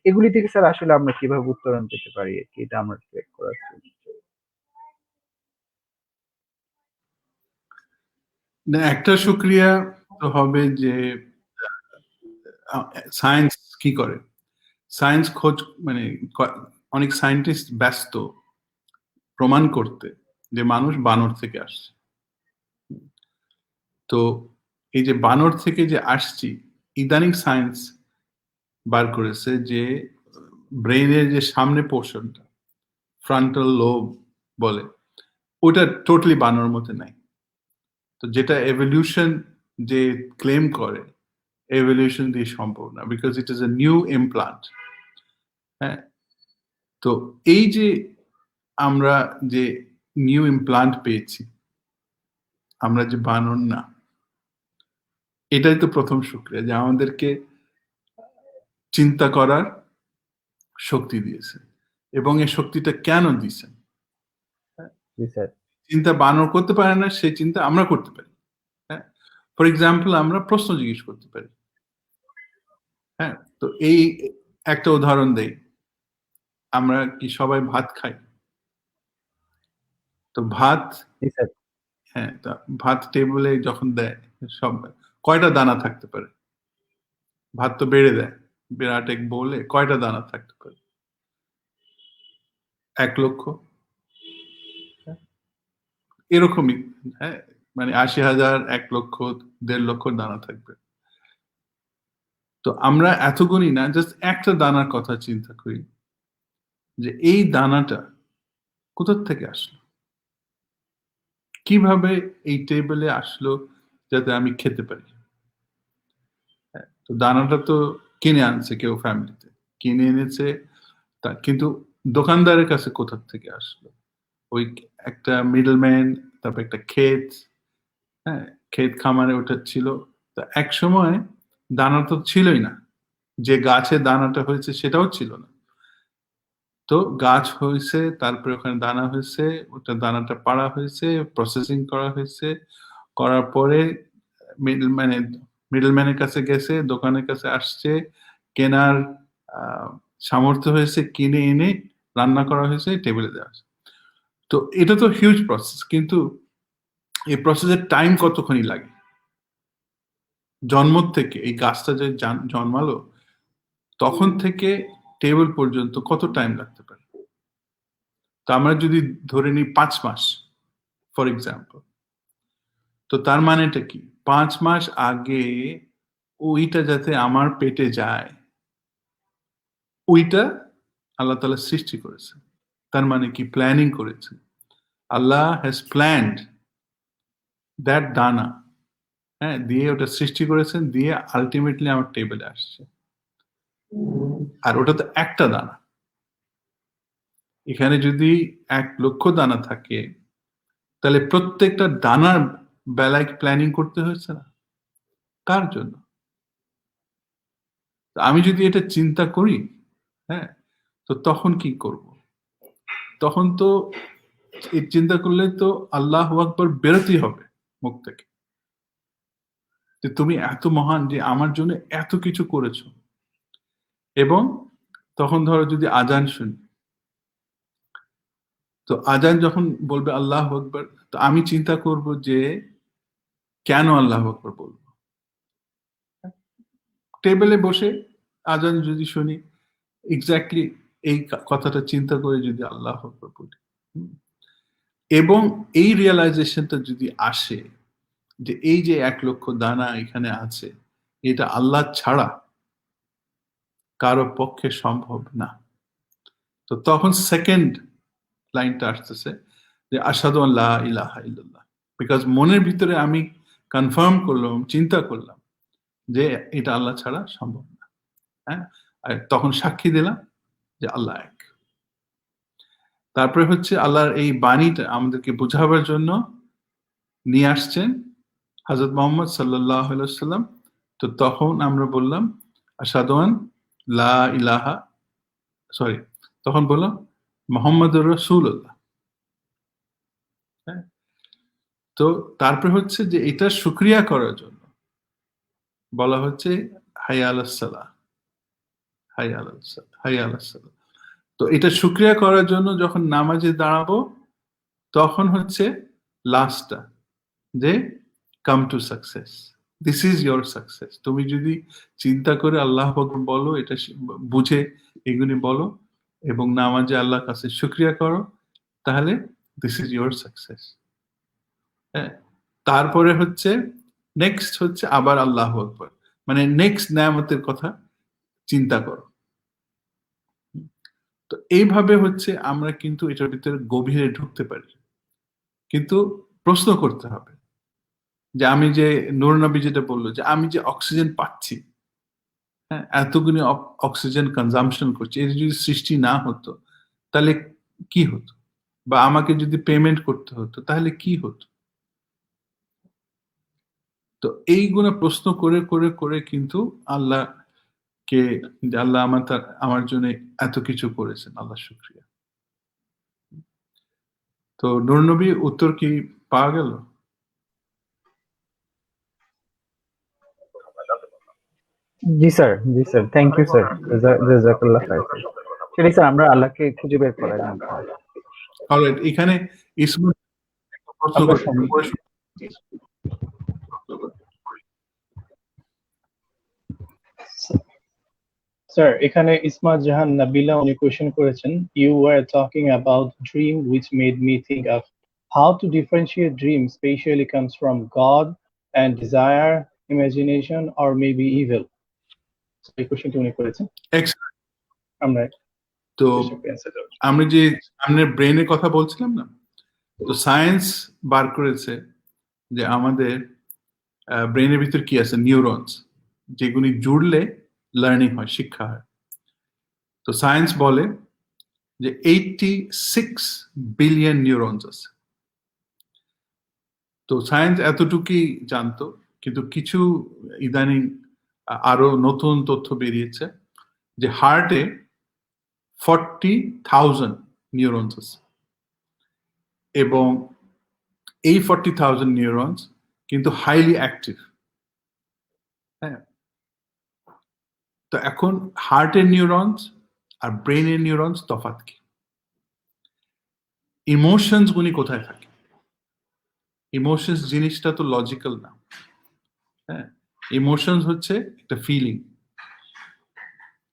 এগুলি থেকে স্যার আসলে আমরা কিভাবে উত্তরণ পেতে পারি, এটা আমরা ক্রিয়েট করার না, একটা শুকরিয়া তো হবে যে সায়েন্স কি করে, সায়েন্স খোঁজ মানে অনেক সায়েন্টিস্ট ব্যস্ত প্রমাণ করতে যে মানুষ বানর থেকে আসছে। তো এই যে বানর থেকে যে আসছি, ইদানিং সায়েন্স বার করেছে যে ব্রেইনের যে সামনে পোর্শনটা, ফ্রন্টাল লোব বলে, ওটা টোটালি বানর মধ্যে নাই। তো যেটা এভলিউশন যে ক্লেম করে, এভলিউশন দিয়ে সম্ভব না, because it is a new implant. হ্যাঁ, তো এই যে আমরা যে নিউ ইমপ্লান্ট পেয়েছি, আমরা যে বানর না, এটাই তো প্রথম শুকরিয়া, যে আমাদেরকে চিন্তা করার শক্তি দিয়েছে। এবং এই শক্তিটা কেন দিয়েছেন? জি স্যার। চিন্তা বানর করতে পারে না, সেই চিন্তা আমরা করতে পারি। হ্যাঁ, ফর এক্সাম্পল আমরা প্রশ্ন জিজ্ঞেস করতে পারি। হ্যাঁ, তো এই একটা উদাহরণ দেই, আমরা কি সবাই ভাত খাই? তো ভাত, জি স্যার। হ্যাঁ, তা ভাত টেবিলে যখন দেয়, সব কয়টা দানা থাকতে পারে? ভাত তো বেড়ে দেয়, বিরাট এক বলে কয়টা দানা থাকতে পারে? 1 লক্ষ। এরকমই, হ্যাঁ, মানে 80,000, 1 লক্ষ, 1.5 লক্ষ দানা থাকবে। তো আমরা এত গুণি না, জাস্ট একটা দানার কথা চিন্তা করি যে এই দানাটা কোথা থেকে আসলো, কিভাবে এই টেবিলে আসলো যাতে আমি খেতে পারি। হ্যাঁ, তো দানাটা তো কিনে আনছে কেউ, ফ্যামিলিতে কিনে এনেছে, কিন্তু দোকানদারের কাছে কোথা থেকে আসলো? ওই একটা মিডলম্যান, তারপর একটা ক্ষেত, হ্যাঁ, ক্ষেত খামারে ওটা ছিল। তো এক সময় দানা তো ছিলই না, যে গাছে দানাটা হয়েছে সেটাও ছিল না। তো গাছ হয়েছে, তারপরে ওখানে দানা হয়েছে, ওটা দানাটা পাড়া হয়েছে, প্রসেসিং করা হয়েছে, করার পরে মিডলম্যানে মিডলম্যানের কাছে গেছে, দোকানের কাছে আসছে, কেনার সামর্থ্য হয়েছে, কিনে এনে রান্না করা হয়েছে, টেবিলে দেওয়া হয়েছে। তো এটা তো হিউজ প্রসেস, কিন্তু এই প্রসেসের টাইম কতক্ষণই লাগে? জন্ম থেকে এই গাছটা যে জন্মালো তখন থেকে টেবিল পর্যন্ত কত টাইম লাগতে পারে? তো আমরা যদি ধরে নিই 5 মাস ফর এক্সাম্পল, তো তার মানেটা কি? 5 মাস আগে ওইটা যাতে আমার পেটে যায়, ওইটা আল্লাহ তাআলা সৃষ্টি করেছে। তার মানে কি? প্ল্যানিং করেছে। আল্লাহ হ্যাজ প্ল্যান্ড দ্যাট দানা, হ্যাঁ, দিয়ে ওটা সৃষ্টি করেছেন, দিয়ে আলটিমেটলি আমার টেবিলে আসছে। আর ওটা তো একটা দানা। এখানে যদি 1 লক্ষ দানা থাকে, তাহলে প্রত্যেকটা দানার বেলায় প্ল্যানিং করতে হয়েছে না? কার জন্য? আমি যদি এটা চিন্তা করি, হ্যাঁ, তো তখন কি করব? তখন তো এই চিন্তা করলে তো আল্লাহু আকবার বেরোতেই হবে মুখ থেকে, যে তুমি এত মহান যে আমার জন্য এত কিছু করেছো। এবং তখন ধরো যদি আজান শুনি, তো আজান যখন বলবে আল্লাহু আকবার, তো আমি চিন্তা করব যে কেন আল্লাহু আকবার বলবো? টেবিলে বসে আজান যদি শুনি, এক্স্যাক্টলি এই কথাটা চিন্তা করে যদি আল্লাহু আকবার বলি, এবং এই রিয়েলাইজেশনটা যদি আসে যে এই যে 1 লক্ষ দানা এখানে আছে, এটা আল্লাহ ছাড়া কারো পক্ষে সম্ভব না। তো তখন সেকেন্ড লাইনটা আসতেছে যে আশহাদু আল লা ইলাহা ইল্লাল্লাহ, বিকজ মনের ভিতরে আমি কনফার্ম করলাম, চিন্তা করলাম যে এটা আল্লাহ ছাড়া সম্ভব না। হ্যাঁ, আর তখন সাক্ষী দিলাম যে আল্লাহ এক। তারপরে হচ্ছে আল্লাহর এই বাণীটা আমাদেরকে বোঝাবার জন্য নিয়ে আসছেন হযরত মুহাম্মদ সাল্লাল্লাহু আলাইহি ওয়াসাল্লাম। তো তখন আমরা বললাম আশহাদু আন লা ইলাহা, সরি, তখন বললাম মুহাম্মাদুর রাসূলুল্লাহ। হ্যাঁ, তো তারপরে হচ্ছে যে এটা শুকরিয়া করার জন্য বলা হচ্ছে হাইয়া আলাস সালাহ, হাইয়া আলাস সালাহ, হাইয়া আলাস সালাহ। তো এটা শুকরিয়া করার জন্য যখন নামাজে দাঁড়াবো, তখন হচ্ছে লাস্টটা যে come to success, this is your success. তুমি যদি চিন্তা করে আল্লাহ আকবার বলো, এটা বুঝে এগুলি বলো এবং নামাজে আল্লাহর কাছে শুকরিয়া করো, তাহলে দিস ইজ ইয়োর সাকসেস। হ্যাঁ, তারপরে হচ্ছে নেক্সট হচ্ছে আবার আল্লাহ আকবার, মানে নেক্সট নেয়ামতের কথা চিন্তা করো। তো এইভাবে হচ্ছে আমরা কিন্তু এটার ভিতরে গভীরে ঢুকতে পারি, কিন্তু প্রশ্ন করতে হবে যে আমি যে নূর নবী যেটা বললো যে আমি যে অক্সিজেন পাচ্ছি, হ্যাঁ, এতগুলি অক্সিজেন কনজাম্পশন করছি, এর যদি সৃষ্টি না হতো তাহলে কি হতো? বা আমাকে যদি পেমেন্ট করতে হতো তাহলে কি হতো? তো এইগুলো প্রশ্ন করে করে করে কিন্তু আল্লাহকে, যে আল্লাহ আমার জন্য এত কিছু করেছেন, আল্লাহ শুকরিয়া। তো নূর নবী উত্তর কি পাওয়া গেল? জি স্যার, জি স্যার, থ্যাংক ইউ স্যার, জাযাকাল্লাহ খাইর। সেটাই স্যার, আমরা আল্লাহকে খুঁজে বের করার জন্য। অলরাইট, এখানে ইসমত একটা প্রশ্ন আপনার করতে সময়। স্যার, এখানে ইসমাত জাহান নাবিলা উনি কোয়েশ্চেন করেছেন, you were talking about dream which made me think of how to differentiate dream spatially comes from God and desire, imagination, or maybe evil. So এই কোশ্চেনটি উনি করেছেন, Excellent. আমরা তো চেষ্টা করি answer দেওয়ার। আমরা যে সামনের ব্রেনের কথা বলছিলাম না, তো সায়েন্স বার করেছে যে আমাদের ব্রেনের ভিতর কি আছে, নিউরনস, যেগুলি জুড়লে লার্নিং হয়, শিক্ষা হয়। তো সায়েন্স বলে যে 86 বিলিয়ন নিউরনস আছে। তো সায়েন্স এতটুকুই জানতো, কিন্তু কিছু ইদানিং আরো নতুন তথ্য বেরিয়েছে যে হার্টে 40,000 নিউরনস আছে, এবং এই 40,000 নিউরনস কিন্তু হাইলি অ্যাক্টিভ। হ্যাঁ, তো এখন হার্টের নিউরনস আর ব্রেনের নিউরনস তফাৎ কি? ইমোশনস গুলি কোথায় থাকে? ইমোশনস জিনিসটা তো লজিক্যাল না। হ্যাঁ, ইমোশনস হচ্ছে একটা ফিলিং।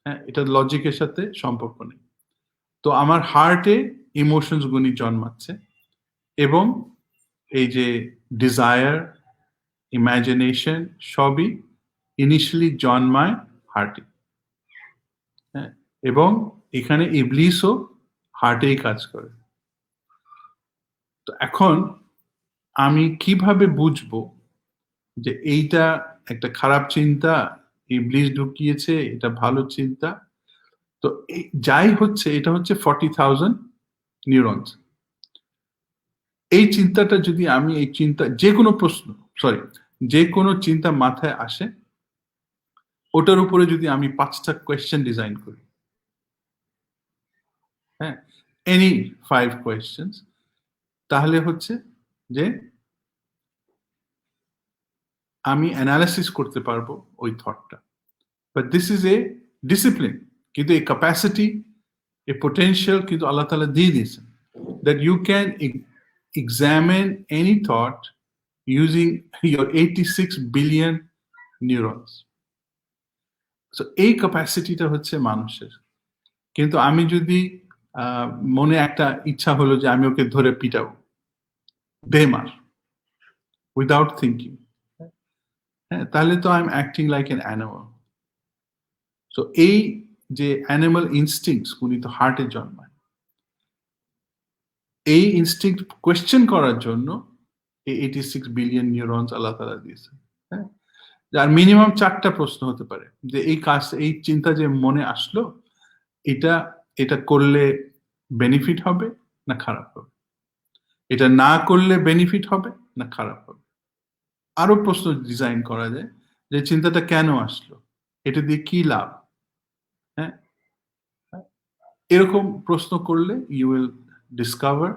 হ্যাঁ, এটা লজিকের সাথে সম্পর্ক নেই। তো আমার হার্টে ইমোশনস গুলি জন্মাচ্ছে, এবং এই যে ডিজায়ার, ইমাজিনেশন সবই ইনিশিয়ালি জন্মায় হার্টে। হ্যাঁ, এবং এখানে ইবলিসও হার্টেই কাজ করে। তো এখন আমি কিভাবে বুঝবো যে এইটা একটা খারাপ চিন্তা, ইবলিস ঢুকিয়েছে, এটা ভালো চিন্তা? তো যাই হচ্ছে, এটা হচ্ছে 40,000 নিউরনস। এই চিন্তাটা যদি আমি, এই চিন্তা, যে কোনো প্রশ্ন, সরি, যে কোনো চিন্তা মাথায় আসে, ওটার উপরে যদি আমি 5টা কোয়েশ্চেন ডিজাইন করি, হ্যাঁ, এনি 5 কোয়েশ্চেন, তাহলে হচ্ছে যে আমি অ্যানালাইসিস করতে পারবো ওই থটটা। But this is a discipline, কিন্তু এই ক্যাপাসিটি, এ পোটেনশিয়াল কিন্তু আল্লাহ তাআলা দিয়ে দিয়েছেন, that you can examine any thought using your 86 billion neurons. So এই ক্যাপাসিটিটা হচ্ছে মানুষের। কিন্তু আমি যদি মনে একটা ইচ্ছা হলো যে আমি ওকে ধরে পিটাবো, বেমার, উইদাউট থিঙ্কিং, হ্যাঁ, তাহলে তো I am acting like an animal. So এই যে অ্যানিমাল ইনস্টিংক্টস গুলি তো হার্টে জন্মায়। এই ইনস্টিংক্ট কোয়েশ্চেন করার জন্য এই 86 বিলিয়ন নিউরনস আল্লাহ তাআলা দিয়েছে। হ্যাঁ, যার মিনিমাম 4টা প্রশ্ন হতে পারে, যে এই কাজ, এই চিন্তা যে মনে আসলো, এটা এটা করলে বেনিফিট হবে না খারাপ হবে, এটা না করলে বেনিফিট হবে না খারাপ হবে। আরো প্রশ্ন ডিজাইন করা যায়, যে চিন্তাটা কেন আসলো, এটা দিয়ে কি লাভ। হ্যাঁ, এরকম প্রশ্ন করলে ইউ উইল ডিসকভার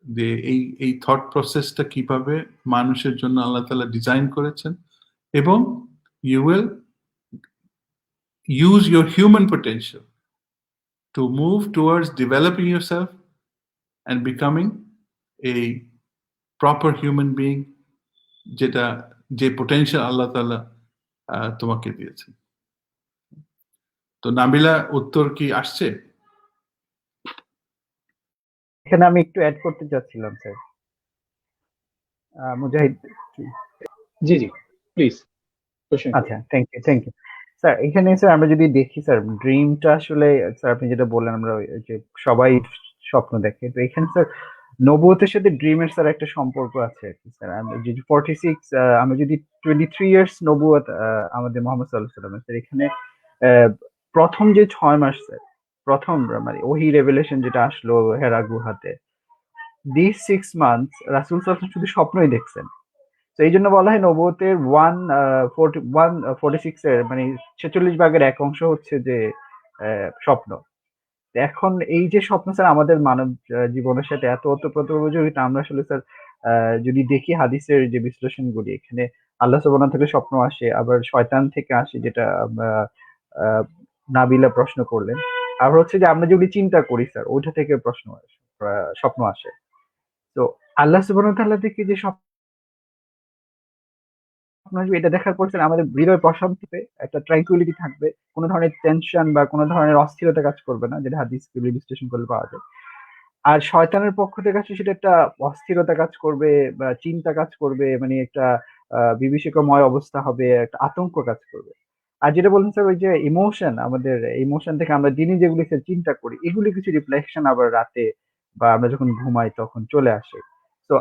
যে এই থট প্রসেসটা কিভাবে মানুষের জন্য আল্লাহ তাআলা ডিজাইন করেছেন, এবং you will use your human potential to move towards developing yourself and becoming a proper human being, যেটা, যে পোটেনশিয়াল আল্লাহ তাআলা তোমাকে দিয়েছেন। তো নাবিলা, উত্তর কি আসছে? এখানে আমি একটু অ্যাড করতে চাচ্ছিলাম sir. Mujahid, G G, please question. আচ্ছা, থ্যাংক ইউ স্যার। এখানে স্যার আমরা যদি দেখি স্যার, ড্রিমটা আসলে স্যার আপনি যেটা বললেন, আমরা ওই যে সবাই স্বপ্ন দেখে, তো এখানে স্যার নবুয়তের সাথে ড্রিমের স্যার একটা সম্পর্ক আছে আর কি স্যার। আমরা যদি 46, আমরা যদি 23 ইয়ার্স নবুয়ত আমাদের মোহাম্মদ সাল্লাল্লাহু আলাইহি ওয়াসাল্লাম, স্যার এখানে প্রথম যে 6 মাস স্যার, প্রথম মানে ওহী রেভেলেশন যেটা আসলো হেরা গুহাতে, দিস 6 মান্থস রাসূল সাল্লাল্লাহু আলাইহি ওয়াসাল্লাম শুধু স্বপ্নই দেখছেন। তো এই জন্য বলা হয় নবুয়তের 146 এর মানে 46 ভাগের 1 অংশ হচ্ছে যে স্বপ্ন। এখন এই যে স্বপ্ন স্যার আমাদের মানব জীবনের সাথে এত ওতপ্রোত জড়িত, আমরা আসলে স্যার যদি দেখি হাদিসের যে বিশ্লেষণগুলি, এখানে আল্লাহ সুবহানাহু থেকে স্বপ্ন আসে, আবার শয়তান থেকে আসে, যেটা আমরা নাবিলা প্রশ্ন করলেন, আবার হচ্ছে যে আমরা যেগুলি চিন্তা করি স্যার ওইটা থেকে প্রশ্ন আসে, স্বপ্ন আসে। তো আল্লাহ সুবহানাহু থেকে যে স্বপ্ন আসবে, এটা দেখার পর স্যার আমাদের হৃদয় প্রশান্তিতে একটা ট্রাঙ্কুইলিটি থাকবে, কোনো ধরনের টেনশন বা কোনো ধরনের অস্থিরতা কাজ করবে না, যেটা হাদিস বিশ্লেষণ করলে পাওয়া যায়। আর শয়তানের পক্ষ থেকে আসলে সেটা একটা অস্থিরতা কাজ করবে বা চিন্তা কাজ করবে, মানে একটা বিভীষিকাময় অবস্থা হবে, একটা আতঙ্ক কাজ করবে। আর যেটা বলছেন স্যার, ওই যে ইমোশন, আমাদের ইমোশন থেকে আমরা দিনে যেগুলি চিন্তা করি, এগুলি কিছু রিফ্লেকশন আবার রাতে বা আমরা যখন ঘুমাই তখন চলে আসে। তো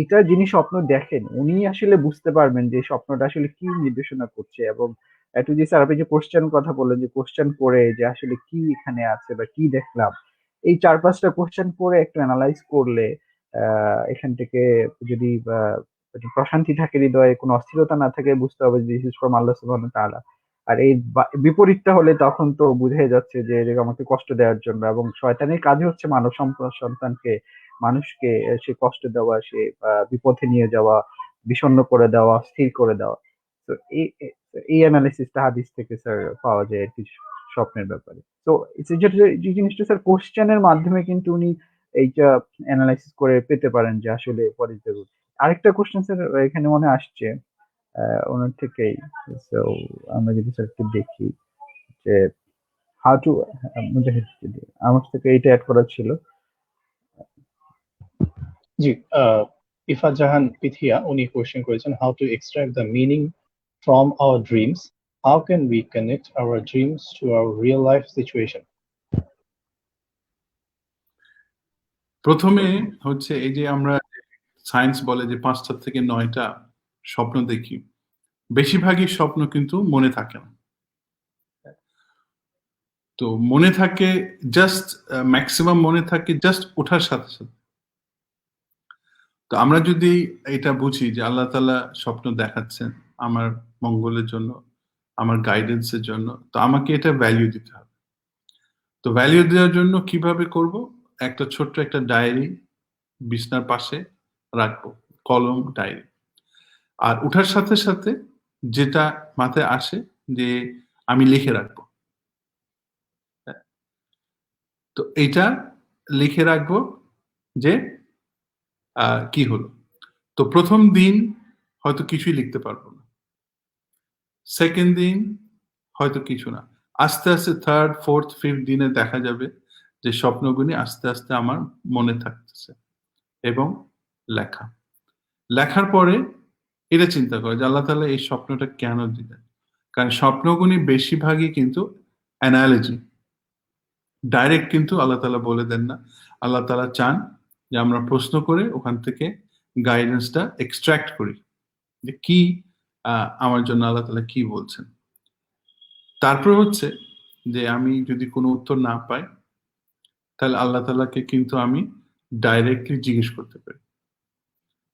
এটা যিনি স্বপ্ন দেখেন উনি আসলে বুঝতে পারবেন যে স্বপ্নটা আসলে কি নির্দেশনা করছে। এবং একটু যে স্যার আপনি যে কোশ্চেন কথা বললেন, যে কোশ্চেন করে যে আসলে কি এখানে আছে বা কি দেখলাম, এই 4-5টা কোশ্চেন করে একটু অ্যানালাইজ করলে এখান থেকে যদি একটু প্রশান্তি থাকে হৃদয়ে, কোনো অস্থিরতা না থাকে, বুঝতে হবে যে দিস ইজ ফ্রম আল্লাহ সুবহানাহু ওয়া তাআলা। আর এই বিপরীতটা হলে তখন তো বুঝে যাচ্ছে যে এটা আমাকে কষ্ট দেওয়ার জন্য, এবং শয়তানের কাজই হচ্ছে মানব সন্তানকে, মানুষকে সে কষ্ট দেওয়া, সে বিপথে নিয়ে যাওয়া, বিষণ্ণ করে দেওয়া, স্থির করে দেওয়া। তো এই অ্যানালিসিসটা হাদিস থেকে স্যার পাওয়া যায় আর কি স্বপ্নের ব্যাপারে। তো যে জিনিসটা স্যার কোশ্চেনের মাধ্যমে কিন্তু উনি এইটা অ্যানালাইসিস করে পেতে পারেন যে আসলে হোয়াট ইজ দ্য রুট। আরেকটা কোশ্চেন স্যার এখানে মনে আসছে ওনার থেকেই। তো আমরা যদি স্যার একটু দেখি যে হাউ টু, আমার থেকে এইটা অ্যাড করা ছিল। জি, ইফাত জাহান পিথিয়া উনি কোয়েশ্চেন করেছেন, how to extract the meaning from our dreams, how can we connect our dreams to our real life situation. প্রথমে হচ্ছে এই যে আমরা সায়েন্স বলে যে 5টা থেকে 9টা স্বপ্ন দেখি, বেশিরভাগই স্বপ্ন কিন্তু মনে থাকে না। তো মনে থাকে জাস্ট, ম্যাক্সিমাম মনে থাকে জাস্ট ওঠার সাথে সাথে। তো আমরা যদি এটা বুঝি যে আল্লাহ তাআলা স্বপ্ন দেখাচ্ছেন আমার মঙ্গলের জন্য, আমার গাইডেন্সের জন্য, তো আমাকে এটা ভ্যালু দিতে হবে। তো ভ্যালু দেওয়ার জন্য কিভাবে করব? একটা ছোট্ট একটা ডায়েরি বিছনার পাশে রাখবো, কলম, ডায়েরি। আর উঠার সাথে সাথে যেটা মাথায় আসে যে আমি লিখে রাখবো। তো এইটা লিখে রাখবো যে কি হলো। তো প্রথম দিন হয়তো কিছুই লিখতে পারবো না, সেকেন্ড দিন হয়তো কিছু না, আস্তে আস্তে থার্ড, ফোর্থ, ফিফথ দিনে দেখা যাবে যে স্বপ্নগুলি আস্তে আস্তে আমার মনে থাকতেছে। এবং লেখা, লেখার পরে এটা চিন্তা করে যে আল্লাহ তাআলা এই স্বপ্নটা কেন দিলেন। কারণ স্বপ্নগুলি বেশিরভাগই কিন্তু অ্যানালজি, ডাইরেক্ট কিন্তু আল্লাহ তাআলা বলে দেন না। আল্লাহ তাআলা চান যে আমরা প্রশ্ন করে ওখান থেকে গাইডেন্সটা এক্সট্রাক্ট করি যে কি আমার জন্য আল্লাহ তাআলা কি বলছেন। তারপর হচ্ছে যে আমি যদি কোনো উত্তর না পাই, তাহলে আল্লাহ তাআলাকে কিন্তু আমি ডাইরেক্টলি জিজ্ঞেস করতে পারি।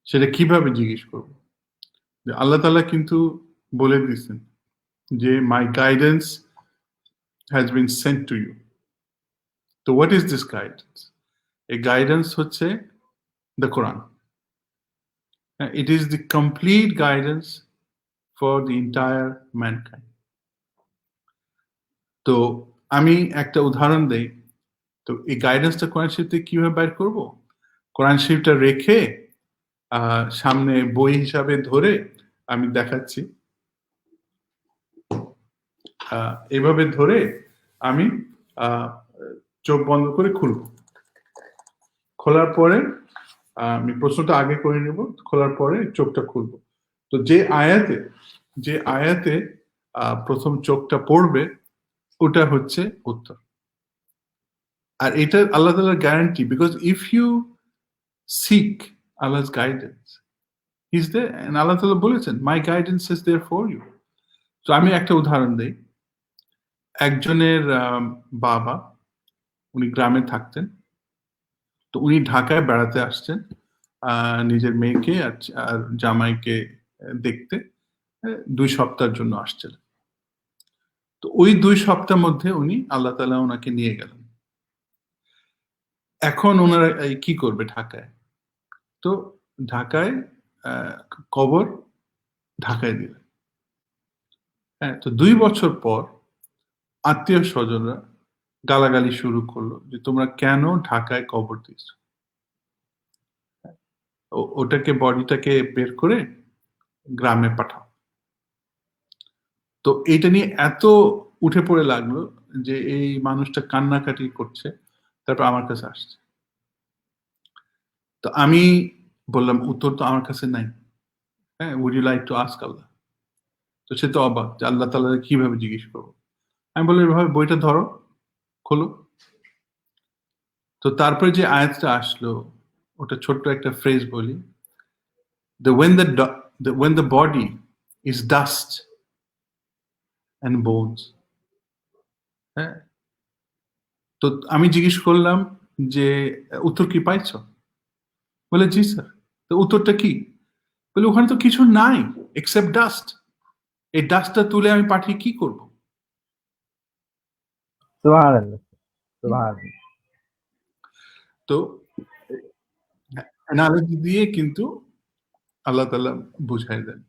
সেটা কিভাবে জিজ্ঞেস করব? যে আল্লাহ তাআলা কিন্তু বলে দিয়েছেন যে my guidance has been sent to you. তো হোয়াট ইজ দিস গাইডেন্স? এই গাইডেন্স হচ্ছে the Quran. It is the complete guidance for the entire mankind. তো আমি একটা উদাহরণ দেই। তো এই গাইডেন্সটা কোরআন শরীফ থেকে কিভাবে বাইর করব? কোরআন শরীফটা রেখে সামনে বই হিসাবে ধরে আমি দেখাচ্ছি। এভাবে ধরে আমি চোখ বন্ধ করে খুলব। খোলার পরে আমি প্রশ্নটা আগে করে নেব, খোলার পরে চোখটা খুলব। তো যে আয়াতে প্রথম চোখটা পড়বে ওটা হচ্ছে উত্তর। আর এটা আল্লাহ তাআলার guarantee, because if you seek Allah's guidance, He's there, and আল্লাহ তাআলা বলেছেন my guidance is there for you. তো আমি একটা উদাহরণ দেই। একজনের বাবা, উনি গ্রামে থাকতেন। তো উনি ঢাকায় বেড়াতে আসছেন নিজের মেয়েকে আর জামাইকে দেখতে। 2 সপ্তাহের জন্য আসছেন। তো ওই 2 সপ্তাহের মধ্যে উনি আল্লাহ তাআলা ওনাকে নিয়ে গেলেন। এখন ওনারা কি করবে ঢাকায়? তো ঢাকায় কবর ঢাকায় দিলেন। হ্যাঁ, তো 2 বছর পর আত্মীয় স্বজনরা গালাগালি শুরু করলো যে তোমরা কেন ঢাকায় কবর দিয়েছ? ওটাকে, বডিটাকে বের করে গ্রামে পাঠাও। তো এটা নিয়ে এত উঠে পড়ে লাগলো যে এই মানুষটা কান্নাকাটি করছে, তারপর আমার কাছে আসছে। তো আমি বললাম উত্তর তো আমার কাছে নাই। হ্যাঁ, would you like to ask Allah? তো সে তো অবাক যে আল্লাহ তাআলা কিভাবে জিজ্ঞেস করবো। আমি বললাম এভাবে বইটা ধরো, খোলো। তো তারপরে যে আয়াতটা আসলো, ওটা ছোট্ট একটা ফ্রেজ বলি, when the body is dust and bones, হ্যাঁ। তো আমি জিজ্ঞেস করলাম যে উত্তর কি পাইছো? বলে জি স্যার। তো উত্তরটা কি? বলে ওখানে তো কিছু নাই এক্সেপ্ট ডাস্ট। এই ডাস্টটা তুলে আমি পাঠিয়ে কি করব? সুবহানাল্লাহ, সুবহানাল্লাহ। তো অ্যানালজি দিয়ে কিন্তু আল্লাহ তাআলা বুঝাই দেন।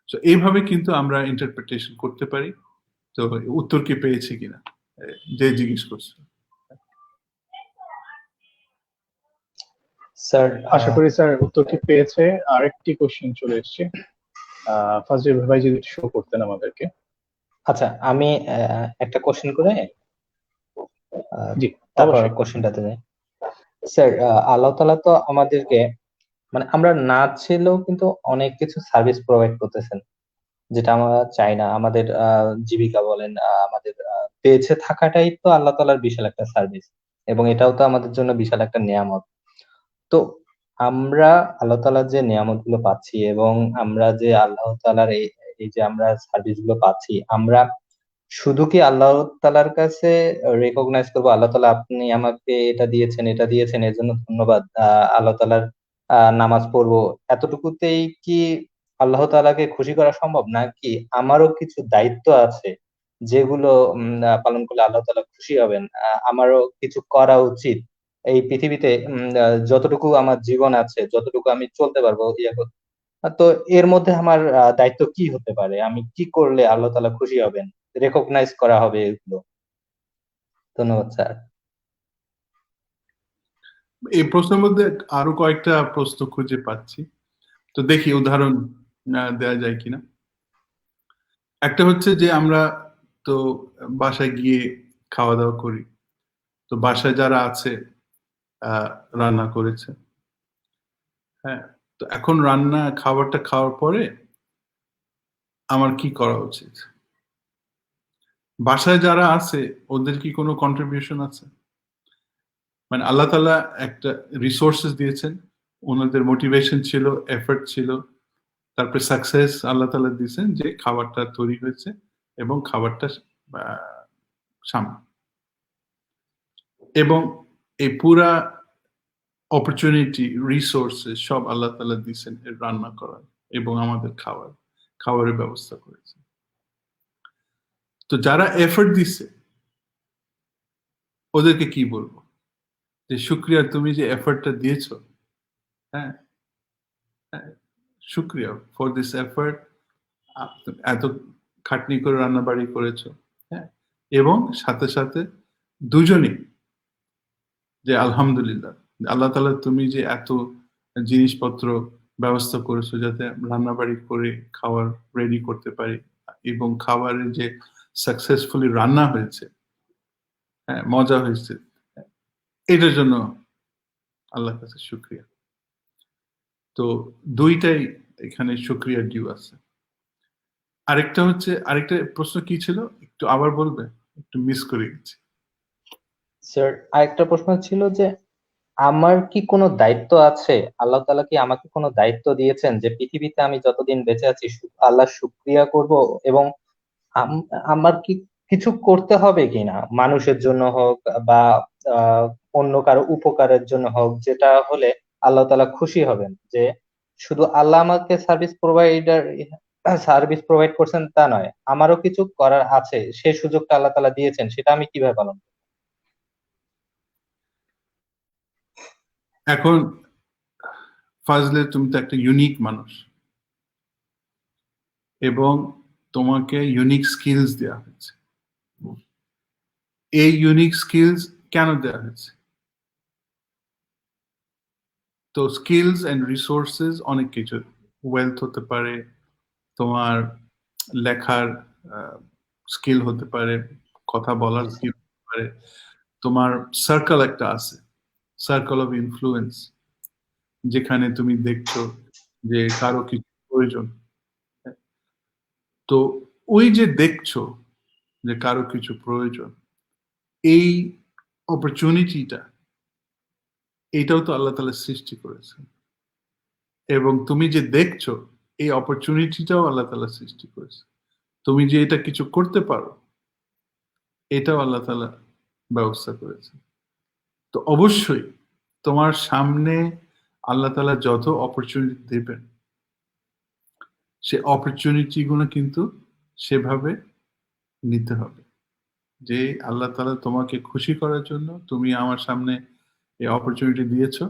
তো এইভাবে কিন্তু আমরা ইন্টারপ্রিটেশন করতে পারি। তো উত্তর কি পেয়েছি কিনা যে জিজ্ঞেস করছে। স্যার আশা করি স্যার উত্তরটি পেয়েছে। আরেকটি কোশ্চেন চলে এসেছে, ফাজল ভাই যদি শো করতেন আমাদেরকে। আচ্ছা, আমি একটা কোশ্চেন করে জি তারপর অবশ্যই। কোশ্চেনটাতে যাই। স্যার, আল্লাহ তাআলা তো আমাদেরকে, মানে আমরা না চাইলেও কিন্তু অনেক কিছু সার্ভিস প্রোভাইড করতেছেন, যেটা আমরা চাই না। আমাদের জীবিকা বলেন, আমাদের বেঁচে থাকাটাই তো আল্লাহ তাআলার বিশাল একটা সার্ভিস, এবং এটাও তো আমাদের জন্য বিশাল একটা নিয়ামত। তো আমরা আল্লাহ তাআলার যে নিয়ামত গুলো পাচ্ছি, এবং আমরা যে আল্লাহ তাআলার এই যে আমরা সার্ভিস গুলো পাচ্ছি, আমরা শুধু কি আল্লাহ তাআলার কাছে রেকগনাইজ করবো, আল্লাহ তাআলা আপনি আমাকে এটা দিয়েছেন, এটা দিয়েছেন, এর জন্য ধন্যবাদ, আল্লাহ তাআলার নামাজ পড়বো, এতটুকুতেই কি আল্লাহ তাআলাকে খুশি করা সম্ভব? নাকি আমারও কিছু দায়িত্ব আছে যেগুলো পালন করলে আল্লাহ তাআলা খুশি হবেন? আমারও কিছু করা উচিত এই পৃথিবীতে, যতটুকু আমার জীবন আছে, যতটুকু আমি চলতে পারবো, তো এর মধ্যে আমার দায়িত্ব কি হতে পারে? আমি কি করলে আল্লাহ তাআলা খুশি হবেন, রেকগনাইজ করা হবে এগুলো? ধন্যবাদ স্যার। এই প্রশ্নের মধ্যে আরো কয়েকটা প্রশ্ন খুঁজে পাচ্ছি, তো দেখি উদাহরণ দেওয়া যায় কিনা। একটা হচ্ছে যে আমরা তো বাসায় গিয়ে খাওয়া দাওয়া করি, তো বাসায় যারা আছে রান্না করেছে, হ্যাঁ। তো এখন রান্না খাবারটা খাওয়ার পরে আমার কি করা উচিত? বাসায় যারা আছে ওদের কি কোনো কন্ট্রিবিউশন আছে? মানে আল্লাহ তাআলা একটা রিসোর্সেস দিয়েছেন, ওনাদের মোটিভেশন ছিল, এফর্ট ছিল, তারপরে সাকসেস আল্লাহ তাআলা দিয়েছেন যে খাবারটা তৈরি হয়েছে এবং খাবারটা সামনে, এবং এই পুরা অপরচুনিটি রিসোর্সেস সব আল্লাহ তাআলা দিয়েছেন রান্না করার এবং আমাদের খাবারের ব্যবস্থা করেছে। তো যারা এফর্ট দিছে ওদেরকে কি বলবো যে শুকরিয়া, তুমি যে এফর্টটা দিয়েছো, হ্যাঁ, শুকরিয়া ফর দিস এফর্ট, এত খাটনি করে রান্না বাড়ি করেছো, হ্যাঁ। এবং সাথে সাথে দুজনেই যে আলহামদুলিল্লাহ, আল্লাহ তাআলা তুমি যে এত জিনিসপত্র ব্যবস্থা করেছো যাতে রান্না বাড়ি করে খাবার রেডি করতে পারি, এবং খাবারের যে সাকসেসফুলি রান্না হয়েছে, হ্যাঁ, মজা হয়েছে, এটার জন্য আল্লাহর কাছে শুকরিয়া। তো দুইটাই এখানে শুকরিয়া ডিউ আছে। আরেকটা প্রশ্ন কি ছিল, একটু আবার বলবে? একটু মিস করে গেছি। স্যার, আরেকটা প্রশ্ন ছিল যে আমার কি কোনো দায়িত্ব আছে? আল্লাহ তাআলা কি আমাকে কোনো দায়িত্ব দিয়েছেন যে পৃথিবীতে আমি যতদিন বেঁচে আছি আল্লাহর শুকরিয়া করব, এবং আমার কি কিছু করতে হবে কিনা, মানুষের জন্য হোক বা আহ অন্য কারো উপকারের জন্য হোক, যেটা হলে আল্লাহ তাআলা খুশি হবেন? যে শুধু আল্লাহ আমাকে সার্ভিস প্রোভাইড করছেন তা নয়, আমারও কিছু করার আছে, সেই সুযোগটা আল্লাহ তাআলা দিয়েছেন, সেটা আমি কিভাবে পালন করব? এখন ফাজলে তুমি তো একটা ইউনিক মানুষ, এবং তোমাকে ইউনিক স্কিলস দেওয়া হয়েছে। এই ইউনিক স্কিলস কেন দেওয়া হয়েছে? তো স্কিলস এন্ড রিসোর্সেস অনেক কিছু, ওয়েলথ হতে পারে, তোমার লেখার স্কিল হতে পারে, কথা বলার স্কিল হতে পারে, তোমার সার্কেল একটা আছে, সার্কেল অফ ইনফ্লুয়েন্স, যেখানে তুমি দেখছো যে কারো কিছু প্রয়োজন, তো ওই যে দেখছো যে কারো কিছু প্রয়োজন, এই অপরচুনিটিটা, এইটাও তো আল্লাহ তাআলা সৃষ্টি করেছেন। এবং তুমি যে দেখছো এই অপরচুনিটিটাও আল্লাহ তাআলা সৃষ্টি করেছে। তুমি যে এটা কিছু করতে পারো, এটাও আল্লাহ তাআলা ব্যবস্থা করেছে। তো অবশ্যই তোমার সামনে আল্লাহ তাআলা যত অপরচুনিটি দেবেন, সে অপরচুনিটি গুলো কিন্তু সেভাবে নিতে হবে, যে আল্লাহ তাআলা তোমাকে খুশি করার জন্য তুমি আমার সামনে এই অপরচুনিটি দিয়েছো,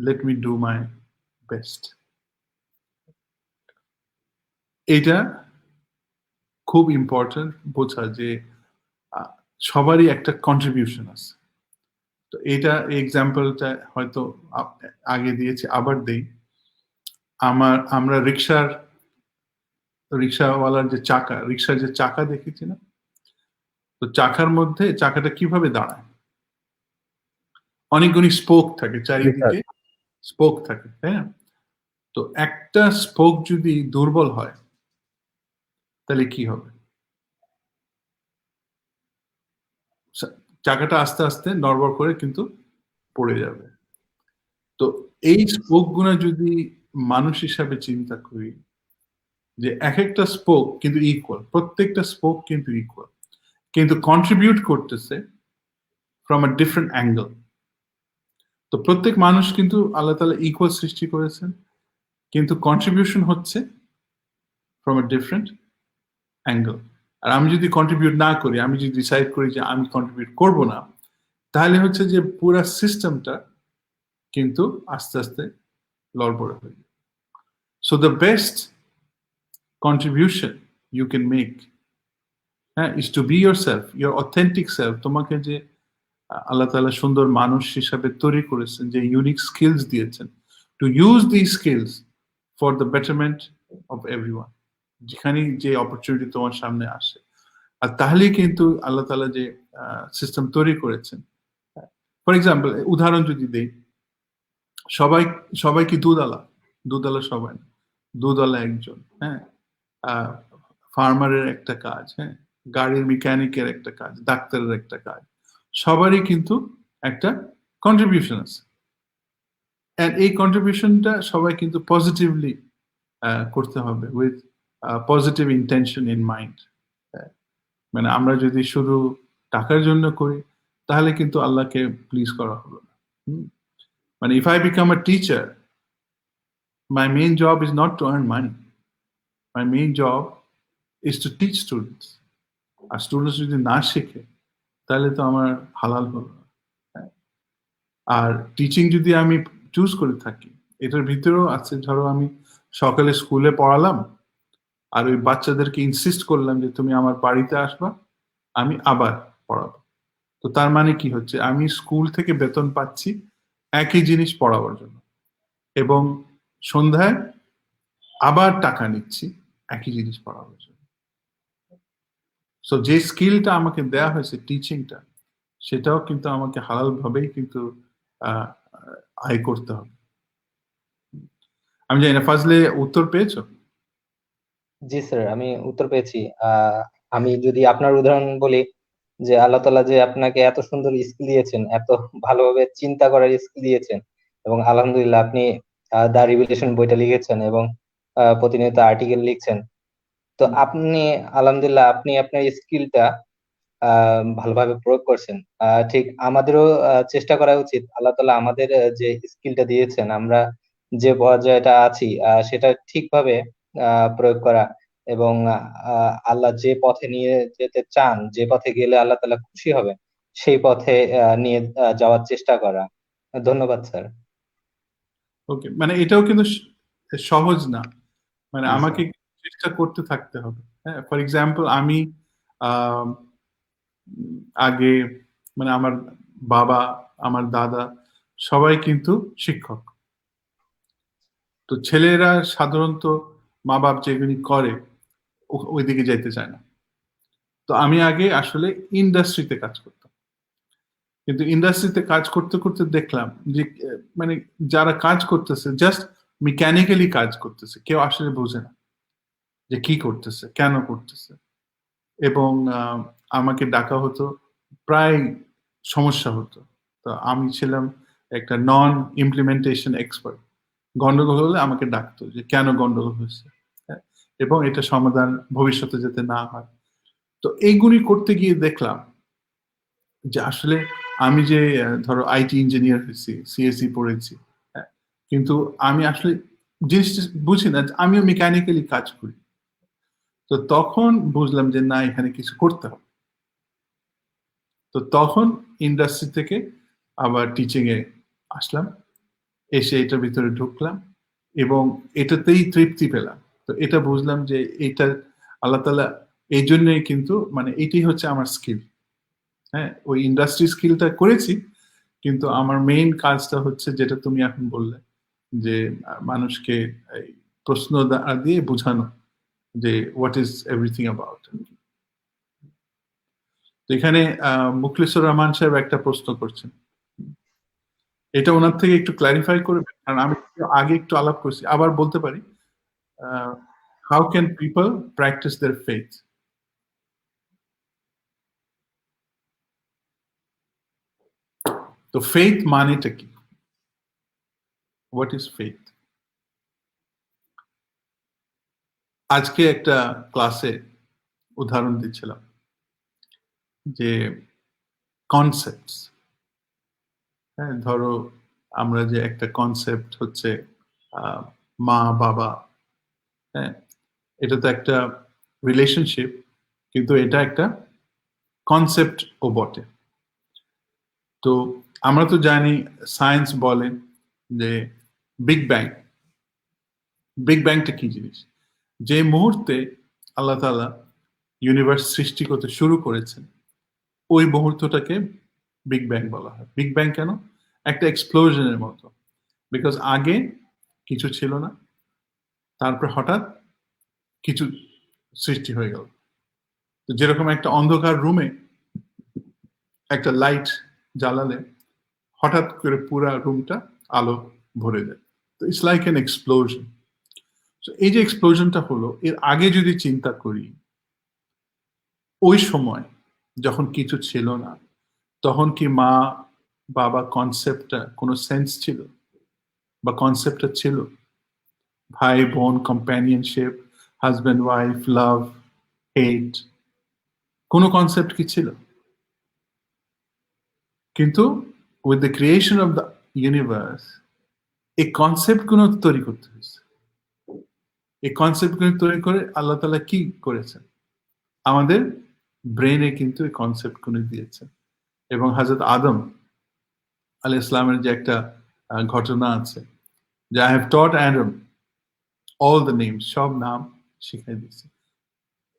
let me do my best. এটা খুব ইম্পর্টেন্ট বোঝা যে আহ, সবারই একটা কন্ট্রিবিউশন আছে। তো এটা এক্সাম্পলটা হয়তো আগে দিয়েছি, আবার দেই। আমরা রিক্সাওয়ালার যে চাকা, রিক্সার যে চাকা দেখেছি না, তো চাকার মধ্যে চাকাটা কিভাবে দাঁড়ায়, অনেকগুলি স্পোক থাকে, জি স্যার। চারিদিকে স্পোক থাকে, তাই না? তো একটা স্পোক যদি দুর্বল হয় তাহলে কি হবে? চাকাটা আস্তে আস্তে নড়বড় করে কিন্তু পড়ে যাবে। তো এই স্পোক গুলো যদি মানুষ হিসাবে চিন্তা করি, যে এক একটা স্পোক কিন্তু ইকুয়াল, প্রত্যেকটা স্পোক কিন্তু ইকুয়াল, কিন্তু কন্ট্রিবিউট করতেছে ফ্রম আ ডিফারেন্ট অ্যাঙ্গেল। তো প্রত্যেক মানুষ কিন্তু আল্লাহ তাআলা ইকুয়াল সৃষ্টি করেছেন, কিন্তু কন্ট্রিবিউশন হচ্ছে ফ্রম আ ডিফারেন্ট অ্যাঙ্গেল। আর আমি যদি কন্ট্রিবিউট না করি, আমি যদি ডিসাইড করি যে আমি কন্ট্রিবিউট করব না, তাহলে হচ্ছে যে পুরা সিস্টেমটা কিন্তু আস্তে আস্তে লড়বড়ে হয়ে যাবে। So the best contribution you can make, হ্যাঁ, is to be your self, your authentic self. তোমাকে যে আল্লাহ তাআলা সুন্দর মানুষ হিসাবে তৈরি করেছেন, যে ইউনিক স্কিলস দিয়েছেন, to use this skills for the betterment of everyone, যেখানে যে অপরচুনিটি তোমার সামনে আসে। আর তাহলেই কিন্তু আল্লাহ তাআলা যে সিস্টেম তৈরি করেছেন, ফর এক্সাম্পল উদাহরণ যদি দেই, সবাই সবাই কি দুধওয়ালা? দুধওয়ালা সবাই না, দুধওয়ালা একজন, হ্যাঁ, ফার্মারের একটা কাজ, হ্যাঁ, গাড়ির মেকানিকের একটা কাজ, ডাক্তারের একটা কাজ, সবারই কিন্তু একটা কন্ট্রিবিউশন আছে। এন্ড এই কন্ট্রিবিউশনটা সবাই কিন্তু পজিটিভলি করতে হবে, with positive intention in mind. মানে আমরা যদি শুধু টাকার জন্য করি, তাহলে কিন্তু আল্লাহকে প্লিজ করা হলো না। মানে if I become a teacher, my main job is not to earn money. My main job is to teach students. আর স্টুডেন্টস যদি না শেখে তাহলে তো আমার হালাল হলো না। আর টিচিং যদি আমি চুজ করে থাকি, এটার ভিতরেও আছে, ধরো আমি সকালে স্কুলে পড়ালাম, আর ওই বাচ্চাদেরকে ইনসিস্ট করলাম যে তুমি আমার বাড়িতে আসবা, আমি আবার পড়াবো। তো তার মানে কি হচ্ছে, আমি স্কুল থেকে বেতন পাচ্ছি একই জিনিস পড়াবার জন্য, এবং সন্ধ্যায় আবার টাকা নিচ্ছি একই জিনিস পড়াবার জন্য। সো যে স্কিলটা আমাকে দেয়া হয়েছে, টিচিংটা, সেটাও কিন্তু আমাকে হালাল ভাবেই কিন্তু আয় করতে হবে। আমি জানি না, ফাজলে উত্তর পেয়েছো? জি স্যার, আমি উত্তর পেয়েছি। আমি যদি আপনার উদাহরণ বলি, যে আল্লাহ তাআলা যে আপনাকে এত সুন্দর স্কিল দিয়েছেন, এত ভালোভাবে চিন্তা করার স্কিল দিয়েছেন, এবং আলহামদুলিল্লাহ আপনি দা রিভিলেশন বইটা লিখেছেন এবং প্রতিনিয়ত আর্টিকেল লিখছেন। তো আপনি আলহামদুলিল্লাহ আপনি আপনার স্কিলটা ভালোভাবে প্রয়োগ করছেন। ঠিক আমাদেরও চেষ্টা করা উচিত, আল্লাহ তাআলা আমাদের যে স্কিলটা দিয়েছেন, আমরা যে পর্যায়টা আছি সেটা ঠিকভাবে প্রয়োগ করা, এবং আল্লাহ যে পথে নিয়ে যেতে চান, যে পথে গেলে আল্লাহ তাআলা খুশি হবে, সেই পথে নিয়ে যাওয়ার চেষ্টা করা। ধন্যবাদ স্যার। ওকে, মানে এটাও কিন্তু সহজ না, মানে জি আমাকে স্যার। চেষ্টা করতে থাকতে হবে। হ্যাঁ, ফর এক্সাম্পল আমি আহ, আগে, মানে আমার বাবা, আমার দাদা, সবাই কিন্তু শিক্ষক। তো ছেলেরা সাধারণত মা বাপ যেগুলি করে ওইদিকে যাইতে চায় না। তো আমি আগে আসলে ইন্ডাস্ট্রিতে কাজ করতাম। কিন্তু ইন্ডাস্ট্রিতে কাজ করতে করতে দেখলাম যে মানে যারা কাজ করতেছে জাস্ট মেকানিক্যালি কাজ করতেছে, কেউ আসলে বোঝে না যে কি করতেছে, কেন করতেছে। এবং আমাকে ডাকা হতো, প্রায় সমস্যা হতো। তো আমি ছিলাম একটা নন ইমপ্লিমেন্টেশন এক্সপার্ট। গন্ডগোল হলে আমাকে ডাকতো যে কেন গন্ডগোল হয়েছে, হ্যাঁ, এবং এটা সমাধান ভবিষ্যতে যাতে না হয়। তো এইগুলি করতে গিয়ে দেখলাম যে আসলে আমি যে ধরো আইটি ইঞ্জিনিয়ার হয়েছি, সিএসসি পড়েছি, হ্যাঁ, কিন্তু আমি আসলে জিনিসটা বুঝি না যে আমিও মেকানিক্যালি কাজ করি। তো তখন বুঝলাম যে না, এখানে কিছু করতে হবে। তো তখন ইন্ডাস্ট্রি থেকে আবার টিচিং এ আসলাম, এসে এটার ভিতরে ঢুকলাম এবং এটাতেই তৃপ্তি পেলাম। তো এটা বুঝলাম যে এটা আল্লাহ তাআলা এই জন্যই, কিন্তু মানে এটাই হচ্ছে আমার স্কিল। হ্যাঁ, ওই ইন্ডাস্ট্রি স্কিলটা করেছি, কিন্তু আমার মেইন কাজটা হচ্ছে যেটা তুমি এখন বললে, যে মানুষকে এই প্রশ্ন দিয়ে বোঝানো যে হোয়াট ইজ এভরিথিং অ্যাবাউট। তো এখানে মুখলিসুর রহমান সাহেব একটা প্রশ্ন করছেন, এটা ওনার থেকে একটু ক্লারিফাই করবে, কারণ আমি আগে একটু আলাপ করছি, আবার বলতে পারি। How can people practise their faith? তো ফেথ মানেটা কি? What is faith? আজকে একটা ক্লাসে উদাহরণ দিচ্ছিলাম যে কনসেপ্টস, হ্যাঁ, ধরো আমরা যে একটা কনসেপ্ট হচ্ছে মা বাবা, হ্যাঁ, এটা তো একটা রিলেশনশিপ, কিন্তু এটা একটা কনসেপ্ট ও বটে। তো আমরা তো জানি, সায়েন্স বলে যে বিগ ব্যাং, বিগ ব্যাংটা কি জিনিস? যে মুহূর্তে আল্লাহ তাআলা ইউনিভার্স সৃষ্টি করতে শুরু করেছেন, ওই মুহূর্তটাকে বিগ ব্যাং বলা হয়। বিগ ব্যাং কেন? একটা এক্সপ্লোশনের মতো, বিকজ আগে কিছু ছিল না, তারপর হঠাৎ কিছু সৃষ্টি হয়ে গেল। তো যেরকম একটা অন্ধকার রুমে একটা লাইট জ্বালালে হঠাৎ করে পুরা রুমটা আলো ভরে যায়। তো ইটস লাইক এন এক্সপ্লোশন। এই যে এক্সপ্লোশনটা হলো, এর আগে যদি চিন্তা করি, ওই সময় যখন কিছু ছিল না, তখন কি মা বাবা কনসেপ্টটা কোনো সেন্স ছিল? বা কনসেপ্টটা ছিল ভাই বোন, কম্প্যানিয়নশিপ, হাজব্যান্ড ওয়াইফ, লাভ, হেট, কোনো কনসেপ্ট কি ছিল? কিন্তু with the creation of the universe, এই কনসেপ্ট গুলো তৈরি করতে হয়েছে। এই কনসেপ্ট গুলো তৈরি করে আল্লাহ তাআলা কি করেছেন? আমাদের ব্রেনে কিন্তু এই কনসেপ্ট গুলো দিয়েছেন। এবং হযরত আদম আলাইহিস সালামের যে একটা ঘটনা আছে, যে I have taught Adam all the names, সব নাম শিখাই দিয়েছে।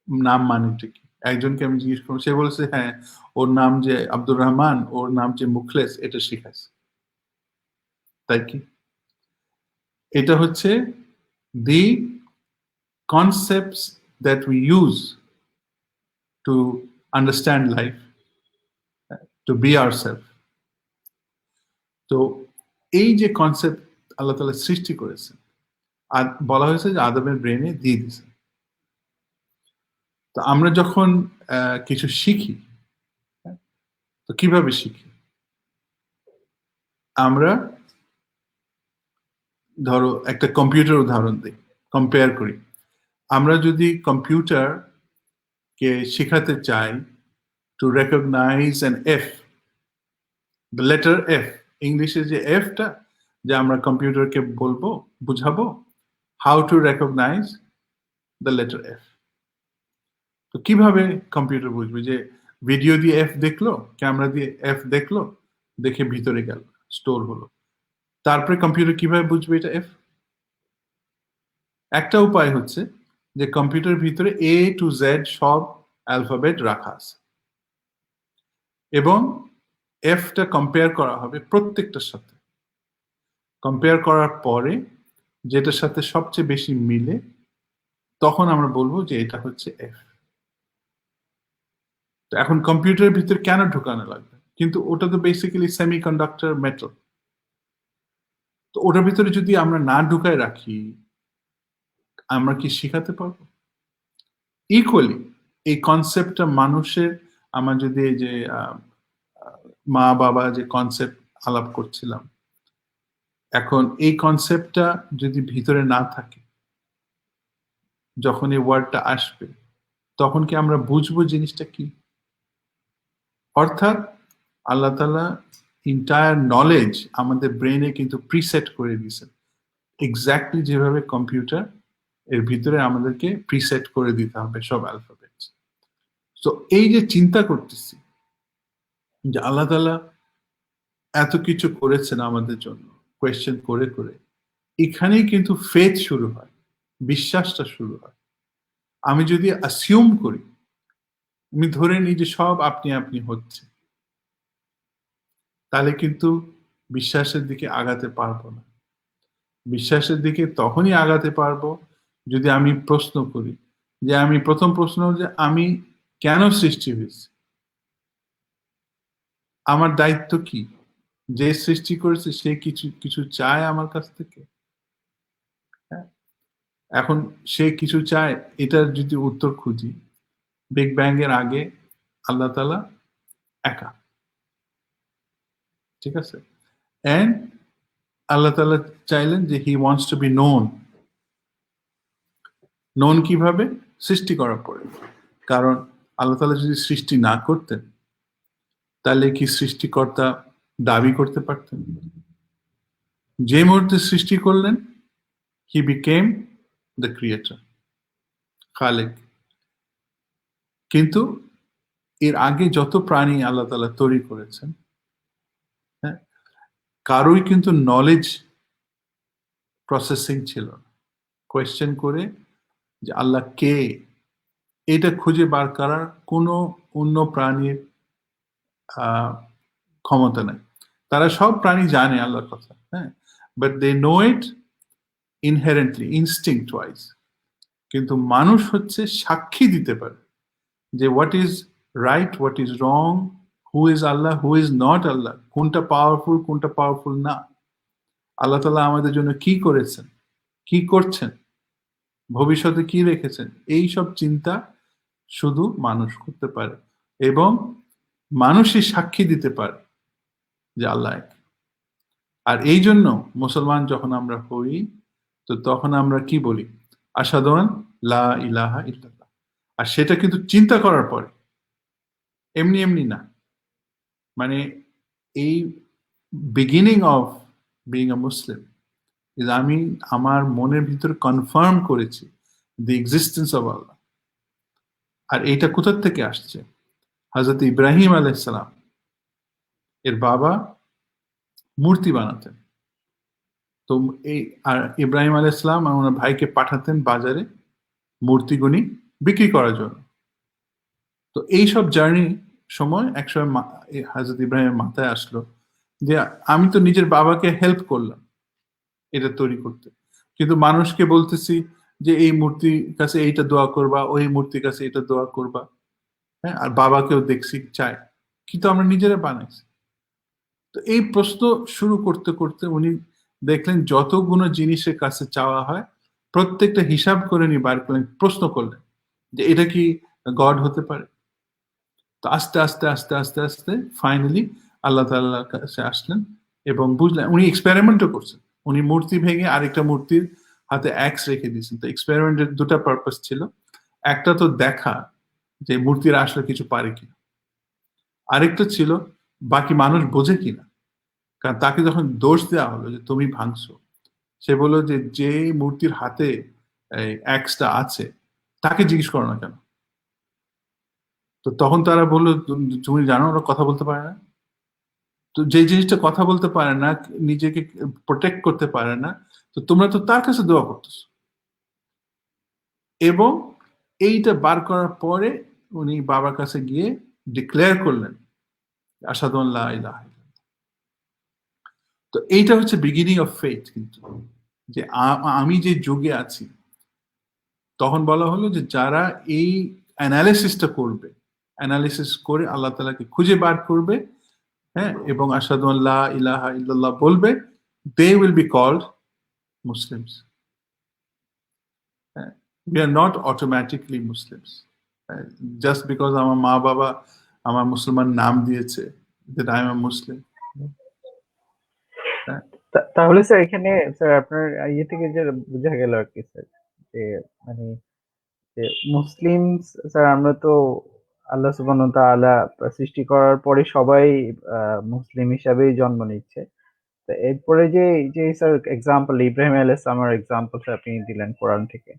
নাম মানেটা কি? একজনকে আমি জিজ্ঞেস করলাম, সে বলেছে হ্যাঁ, ওর নাম যে আব্দুর রহমান, ওর নাম যে মুখলেস, এটা শিখাইছে। তাই কি? এটা হচ্ছে the concepts that we use to understand life, to be ourselves. তো এই যে কনসেপ্ট আল্লাহ তাআলা সৃষ্টি করেছেন, আর বলা হয়েছে যে আদমের ব্রেনে দিয়ে দিয়েছেন। তো আমরা যখন কিছু শিখি, তো কিভাবে শিখি? আমরা ধরো একটা কম্পিউটার উদাহরণ দিই, কম্পেয়ার করি। আমরা যদি কম্পিউটার কে শেখাতে চাই to recognise an F, the letter F, ইংলিশে যে এফটা, যে আমরা কম্পিউটারকে বলবো, বুঝাবো how to recognise the letter F. তো কিভাবে কম্পিউটার বুঝবে? যে ভিডিও দিয়ে এফ দেখলো, ক্যামেরা দিয়ে এফ দেখলো, দেখে ভিতরে গেল, স্টোর হলো, তারপরে কম্পিউটার কিভাবে বুঝবে এটা এফ? একটা উপায় হচ্ছে যে কম্পিউটার ভিতরে এ টু জেড সব অ্যালফাবেট রাখা আছে, এবং এফটা কম্পেয়ার করা হবে প্রত্যেকটার সাথে। কম্পেয়ার করার পরে যেটার সাথে সবচেয়ে বেশি মিলে, তখন আমরা বলবো যে এটা হচ্ছে এফ। তো এখন কম্পিউটারের ভিতরে কেন ঢোকানো লাগবে? কিন্তু ওটা তো বেসিক্যালি সেমিকন্ডাক্টর মেটাল। তো ওটার ভিতরে যদি আমরা না ঢুকায় রাখি, আমরা কি শিখাতে পারবো? ইকুয়ালি এই কনসেপ্টটা মানুষের, আমার যদি এই যে মা বাবা যে কনসেপ্ট আলাপ করছিলাম, এখন এই কনসেপ্টটা যদি ভিতরে না থাকে, যখন এই ওয়ার্ডটা আসবে তখন কি আমরা বুঝবো জিনিসটা কি? অর্থাৎ আল্লাহ তাআলা ইন্টায়ার নলেজ আমাদের ব্রেনে কিন্তু প্রিসেট করে দিয়েছেন, এক্স্যাক্টলি যেভাবে কম্পিউটার এর ভিতরে আমাদেরকে প্রিসেট করে দিতে হবে সব অ্যালফাবেট। তো এই যে চিন্তা করতেছি যে আল্লাহ তাআলা এত কিছু করেছেন আমাদের জন্য, কোয়েশ্চেন করে করে, এখানেই কিন্তু ফেথ শুরু হয়, বিশ্বাসটা শুরু হয়। আমি যদি অ্যাসিউম করি, আমি ধরে নিই যে সব আপনি আপনি হচ্ছে, তাহলে কিন্তু বিশ্বাসের দিকে আগাতে পারবো না। বিশ্বাসের দিকে তখনই আগাতে পারবো যদি আমি প্রশ্ন করি, যে আমি প্রথম প্রশ্ন যে আমি কেন সৃষ্টি হয়েছি, আমার দায়িত্ব কি, যে সৃষ্টি করেছে সে কিছু কিছু চায় আমার কাছ থেকে। হ্যাঁ? এখন সে কিছু চায়, এটার যদি উত্তর খুঁজি, বিগ ব্যাং এর আগে আল্লাহ তাআলা একা, ঠিক আছে? এন্ড আল্লাহ তাআলা চাইলেন যে he wants to be known. Known কিভাবে? সৃষ্টি করার পরে। কারণ আল্লাহ তাআলা যদি সৃষ্টি না করতেন, তাহলে কি সৃষ্টিকর্তা দাবি করতে পারতেন? যে মুহূর্তে সৃষ্টি করলেন, হি বিকেম দ্য ক্রিয়েটর, খালেক। কিন্তু এর আগে যত প্রাণী আল্লাহ তাআলা তৈরি করেছেন, হ্যাঁ, কারোই কিন্তু নলেজ প্রসেসিং ছিল না। কোয়েশ্চেন করে যে আল্লাহ কে, এটা খুঁজে বার করার কোনো অন্য প্রাণীর ক্ষমতা নাই। তারা সব প্রাণী জানে আল্লাহর কথা, হ্যাঁ, but they know it inherently, instinct wise. কিন্তু মানুষ হচ্ছে সাক্ষী দিতে পারে যে what is right, what is wrong, who is Allah, who is not Allah, কোনটা পাওয়ারফুল, কোনটা পাওয়ারফুল না, আল্লাহ তাআলা আমাদের জন্য কি করেছেন, কি করছেন, ভবিষ্যতে কি রেখেছেন, এই সব চিন্তা শুধু মানুষ করতে পারে, এবং মানুষই সাক্ষী দিতে পারে যে আল্লাহ এক। আর এই জন্য মুসলমান যখন আমরা হই, তো তখন আমরা কি বলি? আশহাদু আন লা ইলাহা ইল্লাল্লাহ। আর সেটা কিন্তু চিন্তা করার পরে, এমনি এমনি না। মানে এই beginning of being a Muslim is আমি আমার মনের ভিতরে কনফার্ম করেছি দি এক্সিস্টেন্স অফ আল্লাহ। আর এইটা কোথা থেকে আসছে? হযরত ইব্রাহিম আলাইহিস সালাম এর বাবা মূর্তি বানাতেন। তো এই আর ইব্রাহিম আলাইহিস সালাম আর ওনার ভাইকে পাঠাতেন বাজারে মূর্তিগুনি বিক্রি করার জন্য। তো এই সব জার্নি সময় একসময় হযরত ইব্রাহিমের মাথায় আসলো যে আমি তো নিজের বাবাকে হেল্প করলাম এটা তৈরি করতে, কিন্তু মানুষকে বলতেছি যে এই মূর্তির কাছে এইটা দোয়া করবা, ওই মূর্তির কাছে এটা দোয়া করবা, হ্যাঁ, আর বাবাকেও দেখছি চায়, কিন্তু আমরা নিজেরা বানাইছি। তো এই প্রশ্ন শুরু করতে করতে উনি দেখলেন যতগুলো জিনিসের কাছে চাওয়া হয় প্রত্যেকটা হিসাব করে নিয়ে বার করলেন, প্রশ্ন করলেন যে এটা কি গড হতে পারে? তো আস্তে আস্তে আস্তে আস্তে আস্তে ফাইনালি আল্লাহ তাআলার কাছে আসলেন এবং বুঝলেন। উনি এক্সপেরিমেন্টও করছেন, উনি মূর্তি ভেঙে আরেকটা মূর্তির হাতে অ্যাক্স রেখে দিয়েছেন। তো এক্সপেরিমেন্টের দুটা পারপাস ছিল, একটা তো দেখা যে মূর্তির আসলে কিছু পারে কিনা, আরেকটা ছিল বাকি মানুষ বোঝে কিনা। কারণ তাকে যখন দোষ দেওয়া হলো যে তুমি ভাঙছো, সে বললো যে যে মূর্তির হাতে অ্যাক্সটা আছে তাকে জিজ্ঞেস করো না কেন? তো তখন তারা বললো তুমি জানো ওরা কথা বলতে পারে না। তো যে জিনিসটা কথা বলতে পারে না, নিজেকে প্রোটেক্ট করতে পারে না, তো তোমরা তো তার কাছে দোয়া করতেছো। এবং এইটা বার করার পরে উনি বাবার কাছে গিয়ে ডিক্লেয়ার করলেন আশহাদু আন লা ইলাহা ইল্লাল্লাহ। তো এইটা হচ্ছে বিগিনিং অফ ফেথ। কিন্তু যে আমি যে যুগে আছি, তখন বলা হলো যে যারা এই অ্যানালিসিসটা করবে, অ্যানালিসিস করে আল্লাহ তাআলাকে খুঁজে বার করবে, হ্যাঁ, এবং আশহাদু আন লা ইলাহা ইল্লাল্লাহ বলবে, they will be called Muslims. হ্যাঁ, we are not automatically Muslims. হ্যাঁ, just because আমার মা বাবা আমার মুসলমান নাম দিয়েছে that I am a Muslim. হ্যাঁ, তাহলে স্যার এখানে স্যার আপনার ইয়ে থেকে যে বোঝা গেল আর কি স্যার, যে মানে যে মুসলিম, স্যার আমরা তো আল্লাহ সুবহানাহু ওয়া তাআলা সৃষ্টি করার পরে সবাই মুসলিম হিসাবেই জন্ম নিচ্ছে। তো এরপরে যে যে স্যার এক্সাম্পল ইব্রাহিম আলাইহিস সালামের এক্সাম্পল আপনি দিলেন কোরআন থেকে,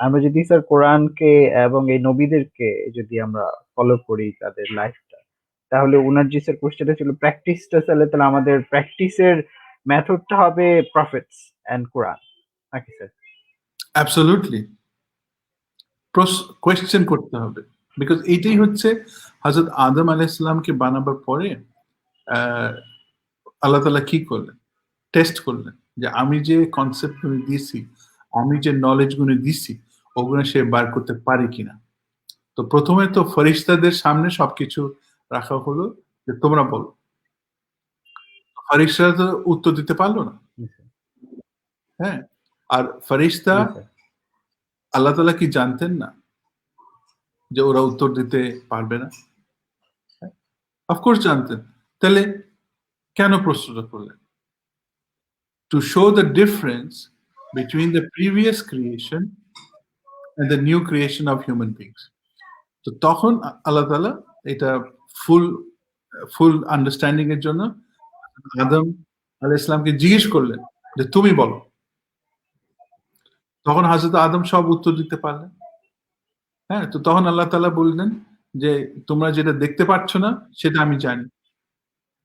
আমরা যদি স্যার কোরআনকে এবং এই নবীদেরকে যদি আমরা ফলো করি তাদের লাইফটা, তাহলে উনার যে স্যার কোশ্চেনটা ছিল প্র্যাকটিসটা, তাহলে আমাদের প্র্যাকটিসের মেথডটা হবে প্রফেটস এন্ড কোরআন নাকি স্যার? absolutely. কোয়েশ্চেন করতে হবে, বিকজ এটাই হচ্ছে হযরত আদম আলাইহিস সালামকে বানাবার পরে আল্লাহ তাআলা কি করলেন, টেস্ট করলেন যে আমি যে কনসেপ্ট গুলো দিয়েছি, আমি যে নলেজ গুলো দিছি, ওগুলো সে বার করতে পারে কিনা। তো প্রথমে তো ফেরেশতাদের সামনে সবকিছু রাখা হলো যে তোমরা বলো। ফেরেশতারা তো উত্তর দিতে পারলো না। জি স্যার। হ্যাঁ, আর ফেরেশতা জি স্যার। আল্লাহ তাআলা কি জানতেন না যে ওরা উত্তর দিতে পারবে না? অফকোর্স জানতেন। তাহলে কেন প্রশ্নটা করলেন? To show the difference between the previous creation and the new creation of human beings. তো তখন আল্লাহ তাআলা এটা ফুল আন্ডারস্ট্যান্ডিং এর জন্য আদম আলাইহিস সালামকে জিজ্ঞেস করলেন যে তুমি বলো। তখন হযরত আদম সব উত্তর দিতে পারলেন। হ্যাঁ, তো তখন আল্লাহ তাআলা বললেন যে তোমরা যেটা দেখতে পাচ্ছ না সেটা আমি জানি।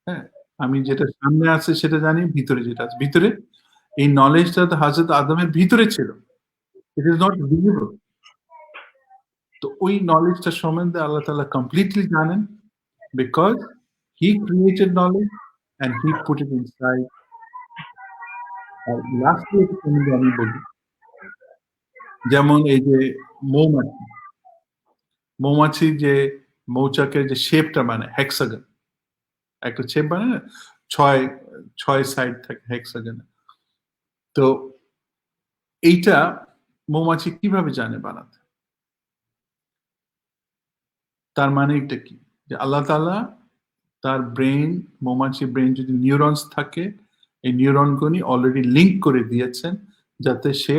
হ্যাঁ, আমি যেটা সামনে আছে সেটা জানি, ভিতরে যেটা আছে। ভিতরে এই নলেজটা তো হযরত আদমের ভিতরে ছিল। It is not visible. তো ওই নলেজটা সম্বন্ধে আল্লাহ তাআলা কমপ্লিটলি জানেন, because he created knowledge and he put it inside. আর লাস্টলি সম্বন্ধে আমি বলি, যেমন এই যে মৌমাছি, মৌমাছি যে মৌচাকের যে শেপটা বানায় হেক্সাগন, একটা শেপ বানায় না, ছয় ছয় সাইড থাকে হেক্সাগন। তো এইটা মৌমাছি কিভাবে জানে বানাতে? তার মানে এটা কি, যে আল্লাহ তাআলা তার ব্রেন, মৌমাছির ব্রেন যদি নিউরনস থাকে, এই নিউরনগুলি অলরেডি লিংক করে দিয়েছেন যাতে সে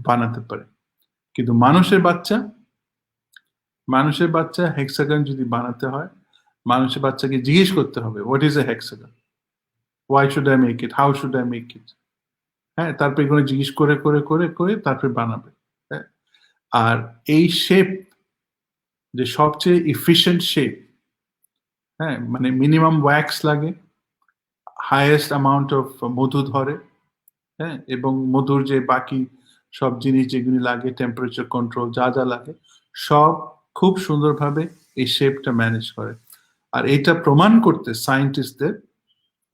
বানাতে পারে। কিন্তু মানুষের বাচ্চা হেক্সাগন যদি বানাতে হয়, মানুষের বাচ্চাকে জিজ্ঞেস করতে হবে what is a hexagon, why should I make it, how should I make it. হ্যাঁ, তারপরে এগুলো জিজ্ঞেস করে করে করে করে তারপরে বানাবে। হ্যাঁ, আর এই শেপ যে সবচেয়ে ইফিশিয়েন্ট শেপ, হ্যাঁ, মানে মিনিমাম ওয়্যাক্স লাগে, হাইয়েস্ট অ্যামাউন্ট অফ মধু ধরে, হ্যাঁ, এবং মধুর যে বাকি সব জিনিস যেগুলি লাগে, টেম্পারেচার কন্ট্রোল যা যা লাগে, সব খুব সুন্দরভাবে এই শেপটা ম্যানেজ করে। আর এটা প্রমাণ করতে সায়েন্টিস্টদের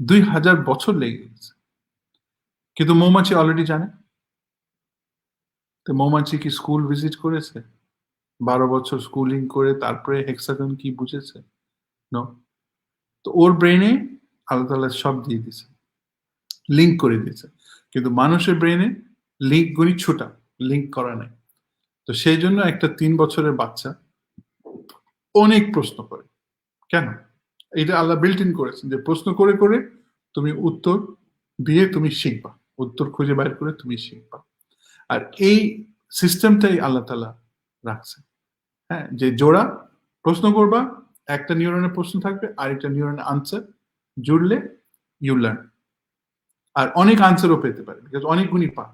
2000 বছর লেগে গেছে। কিন্তু মৌমাছি অলরেডি জানে। তো মৌমাছি কি স্কুল ভিজিট করেছে? 12 বছর স্কুলিং করে তারপরে হেক্সাগন কি বুঝেছে? নো। তো ওর ব্রেনে আল্লাহ তাআলা সব দিয়ে দিয়েছে, লিংক করে দিয়েছে। কিন্তু মানুষের ব্রেনে লিংক গুলি ছোটা, লিংক করা নাই। তো সেই জন্য একটা 3 বছরের বাচ্চা অনেক প্রশ্ন করে। কেন? এটা আল্লাহ বিল্ট ইন করেছেন যে প্রশ্ন করে করে তুমি উত্তর দিয়ে তুমি শিখবা, উত্তর খুঁজে বাইর করে তুমি শিখবা। আর এই সিস্টেমটাই আল্লাহ তাআলা রাখছে। হ্যাঁ, যে জোড়া প্রশ্ন করবা, একটা নিউরনের প্রশ্ন থাকবে আর একটা নিউরনের আনসার, জুড়লে ইউ লার্ন। আর অনেক আনসারও পেতে পারে, বিকজ অনেক গুণই পায়।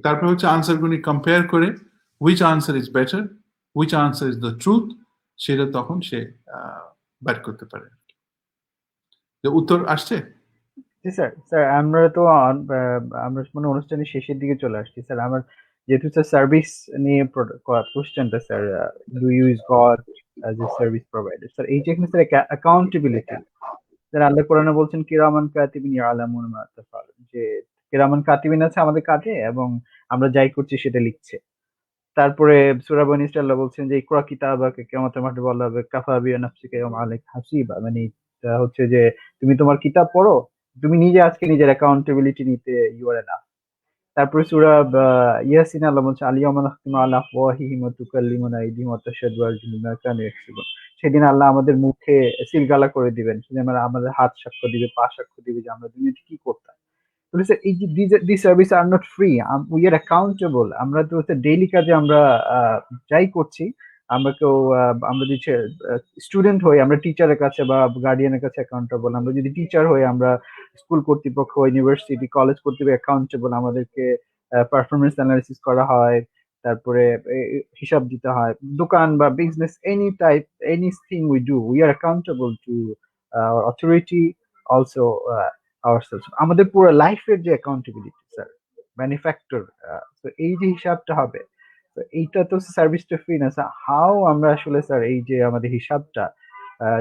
তারপরে হচ্ছে আনসার গুলি কম্পেয়ার করে which answer is better, which answer is the truth, সেটা তখন সে বের করতে পারে। যে উত্তর আসছে। জি স্যার। স্যার আমরা তো আমরা মানে অনুষ্ঠানের শেষের দিকে চলে আসছি স্যার। আমার যেহেতু স্যার সার্ভিস নিয়ে কোশ্চেনটা sir, do you use God as a service provider sir, এই যে এখানে স্যার অ্যাকাউন্টেবিলিটি, স্যার আল্লাহ কোরআনে বলছেন কিরামান কাতিবিন ইয়ালামুন মা তাফআলুন, যে কিরামান কাতিবিন আছে আমাদের কাজে এবং আমরা যাই করছি সেটা লিখছে। তারপরে সূরা বনী ইসরাঈল আল্লাহ বলছেন যে ইকরা কিতাবাকা কিয়ামতের মাঠে বলা হবে কাফা বিনাফসিকা ইয়াউমা আলাইকা হাসিবা, মানে এটা হচ্ছে যে তুমি তোমার কিতাব পড়ো, তুমি নিজে আজকে নিজের অ্যাকাউন্টেবিলিটি নিতে ইউ আর এনাফ। তারপরে সূরা ইয়াসিন আল্লাহ বলছে আলিয়াউমা নাখতিমু আলা আফওয়াহিহিম ওয়া তুকাল্লিমুনা আইদিহিম ওয়া তাশহাদু আরজুলুহুম বিমা কানু ইয়াকসিবুন। সেদিন আল্লাহ আমাদের মুখে সিলগালা করে দিবেন, সেদিন আমাদের হাত সাক্ষ্য দিবে, পা সাক্ষ্য দিবে যে আমরা দুনিয়াতে কি করতাম। বলেছে এই যে this service are not free, we are accountable. আমরা তো ডেইলি কাজে আমরা যাই করছি, আমরা কেউ আমরা যদি স্টুডেন্ট হই আমরা টিচারের কাছে বা গার্ডিয়ানের কাছে অ্যাকাউন্টেবল, আমরা যদি টিচার হই আমরা স্কুল কর্তৃপক্ষ, ইউনিভার্সিটি, কলেজ কর্তৃপক্ষ অ্যাকাউন্টেবল। আমাদেরকে পারফরমেন্স অ্যানালিসিস করা হয়, তারপরে হিসাব দিতে হয়। দোকান বা business, any type, anything we do, we are accountable two authority, also ourselves। আমাদের পুরো লাইফের যে অ্যাকাউন্টেবিলিটি স্যার, ম্যানুফ্যাকচার, তো এই যে হিসাবটা হবে, তো এইটা তো সার্ভিসটা ফ্রি না স্যার। হাউ আমরা আসলে স্যার এই যে আমাদের হিসাবটা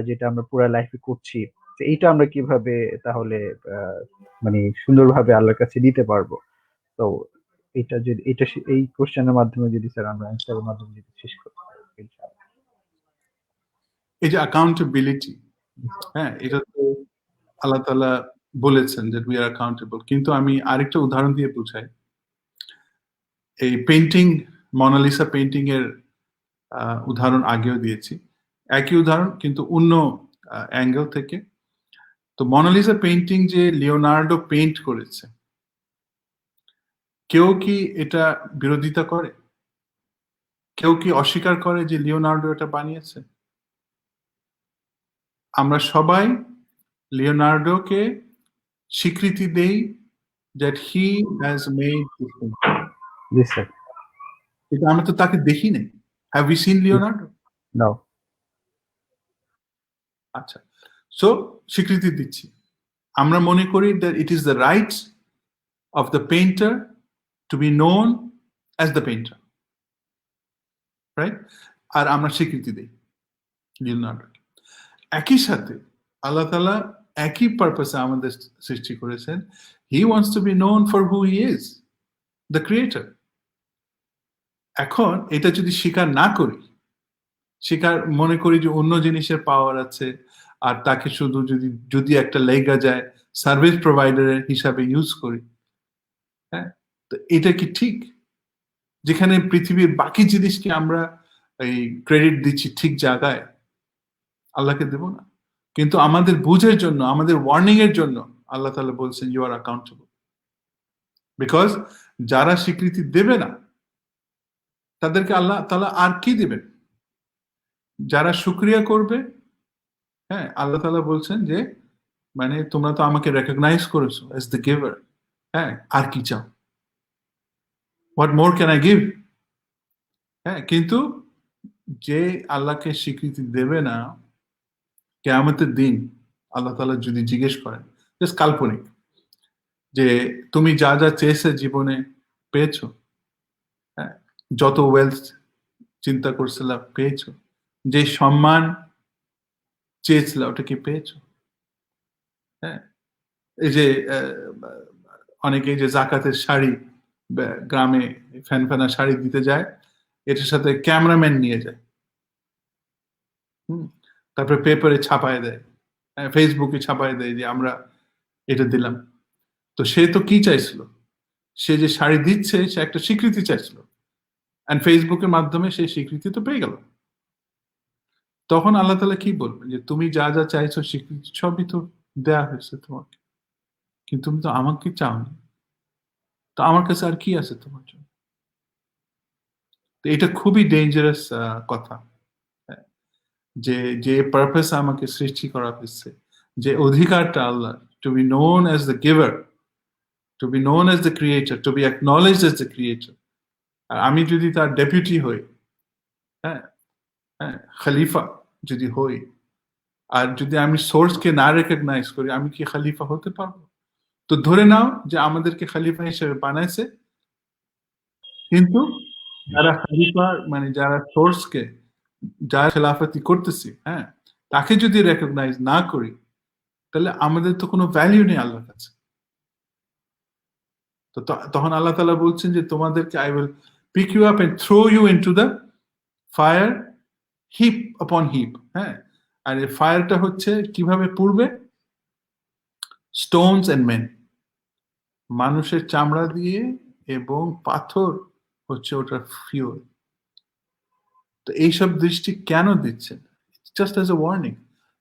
যেটা আমরা পুরো লাইফে করছি, তো এইটা আমরা কিভাবে তাহলে মানে সুন্দরভাবে আল্লাহর কাছে দিতে পারবো? তো এটা যদি এই কোশ্চেনের মাধ্যমে যদি স্যার আমরা অ্যান্সারের মাধ্যমে যদি শেষ করতে পারি ইনশাআল্লাহ। এই যে অ্যাকাউন্টেবিলিটি, হ্যাঁ, এটা তো আল্লাহ তাআলা বলেছেন যে উই আর অ্যাকাউন্টেবল, কিন্তু আমি আরেকটা উদাহরণ দিয়ে বুঝাই। এই পেইন্টিং, মোনালিসা পেইন্টিং এর উদাহরণ আগেও দিয়েছি, একই উদাহরণ কিন্তু অন্য অ্যাঙ্গেল থেকে। তো মোনালিসা পেইন্টিং যে লিওনার্ডো পেইন্ট করেছে, কেউ কি এটা বিরোধিতা করে? কেউ কি অস্বীকার করে যে লিওনার্ডো এটা বানিয়েছে? আমরা সবাই লিওনার্ডোকে স্বীকৃতি দেই that he has made this painting. G sir. কিন্তু আমরা তো তাকে দেখি নাই। Have we seen Leonardo? নাও। আচ্ছা, সো স্বীকৃতি দিচ্ছি। আমরা মনে করি that it is the right of the painter to be known as the painter, right? আর আমরা স্বীকৃতি দেই লিওনার্ডো। একই সাথে আল্লাহ তাআলা একই পারপাসে আমাদের সৃষ্টি করেছেন। He wants to be known for who he is, the creator. এখন এটা যদি স্বীকার না করি, মনে করি যে অন্য জিনিসের পাওয়ার আছে, আর তাকে শুধু যদি একটা লেগা যায় সার্ভিস প্রোভাইডারের হিসাবে ইউজ করি, হ্যাঁ, তো এটা কি ঠিক? যেখানে পৃথিবীর বাকি জিনিসকে আমরা এই ক্রেডিট দিচ্ছি ঠিক জায়গায়, আল্লাহকে দেব না? কিন্তু আমাদের বুঝের জন্য, আমাদের ওয়ার্নিং এর জন্য আল্লাহ তাআলা বলছেন ইউ আর অ্যাকাউন্টেবল। বিকজ যারা স্বীকৃতি দেবে না তাদেরকে আল্লাহ তাআলা আর কি দিবেন? যারা শুকরিয়া করবে, হ্যাঁ, আল্লাহ তাআলা বলছেন যে মানে তোমরা তো আমাকে রেকগনাইজ করেছো অ্যাজ দ্য গিভার, হ্যাঁ, আর কি চাও? What more can I give? হ্যাঁ, কিন্তু যে আল্লাহকে স্বীকৃতি দেবে না, কিয়ামতের দিন আল্লাহ তাআলা যদি জিজ্ঞেস করেন, জাস্ট কাল্পনিক, যে তুমি যা যা চেয়েছে জীবনে পেয়েছো, হ্যাঁ, যত ওয়েলথ চিন্তা করছিলা পেয়েছো, যে সম্মান চেয়েছিল ওটা কি পেয়েছো? হ্যাঁ, এই যে অনেকে যে জাকাতের শাড়ি গ্রামে ফ্যানফ্যানা শাড়ি দিতে যায়, এটার সাথে ক্যামেরাম্যান নিয়ে যায়, তারপরে পেপারে ছাপায় দেয়, ফেসবুকে ছাপায় দেয় যে আমরা এটা দিলাম। তো সে তো কি চাইছিল? সে যে শাড়ি দিচ্ছে সে একটা স্বীকৃতি চাইছিল, এন্ড ফেসবুকের মাধ্যমে সেই স্বীকৃতি তো পেয়ে গেল। তখন আল্লাহ তাআলা কি বলবেন? যে তুমি যা যা চাইছো স্বীকৃতি সবই তো দেয়া হয়েছে তোমাকে, কিন্তু তুমি তো আমাকে চাওনি, তো আমার কাছে আর কি আছে তোমার জন্য? তো এটা খুবই ডেঞ্জারাস কথা, যে যে পারপাস আমাকে সৃষ্টি করা হয়েছে, যে অধিকারটা আল্লাহ, to be known as the giver, to be known as the creator, to be acknowledged as the creator. আর আমি যদি তার ডেপুটি হই, হ্যাঁ হ্যাঁ, খলিফা যদি হই, আর যদি আমি সোর্সকে না রেকগনাইজ করি, আমি কি খলিফা হতে পারবো? তো ধরে নাও যে আমাদেরকে খলিফা হিসেবে বানাইছে, কিন্তু যারা খলিফা মানে যারা সোর্সকে, যারা খেলাফতি করতেছি, হ্যাঁ, তাকে যদি রেকগনাইজ না করি, তাহলে আমাদের তো কোনো ভ্যালিউ নেই আল্লাহর কাছে। তো তখন আল্লাহ তাআলা বলছেন যে তোমাদেরকে I will pick you up and throw you into the fire heap upon heap, হ্যাঁ, আর এই ফায়ারটা হচ্ছে কিভাবে পুড়বে? স্টোনস এন্ড মেন, মানুষের চামড়া দিয়ে এবং পাথর হচ্ছে ওটার ফিউল। তো এইসব দৃষ্টি কেন দিচ্ছেন? Just as a warning.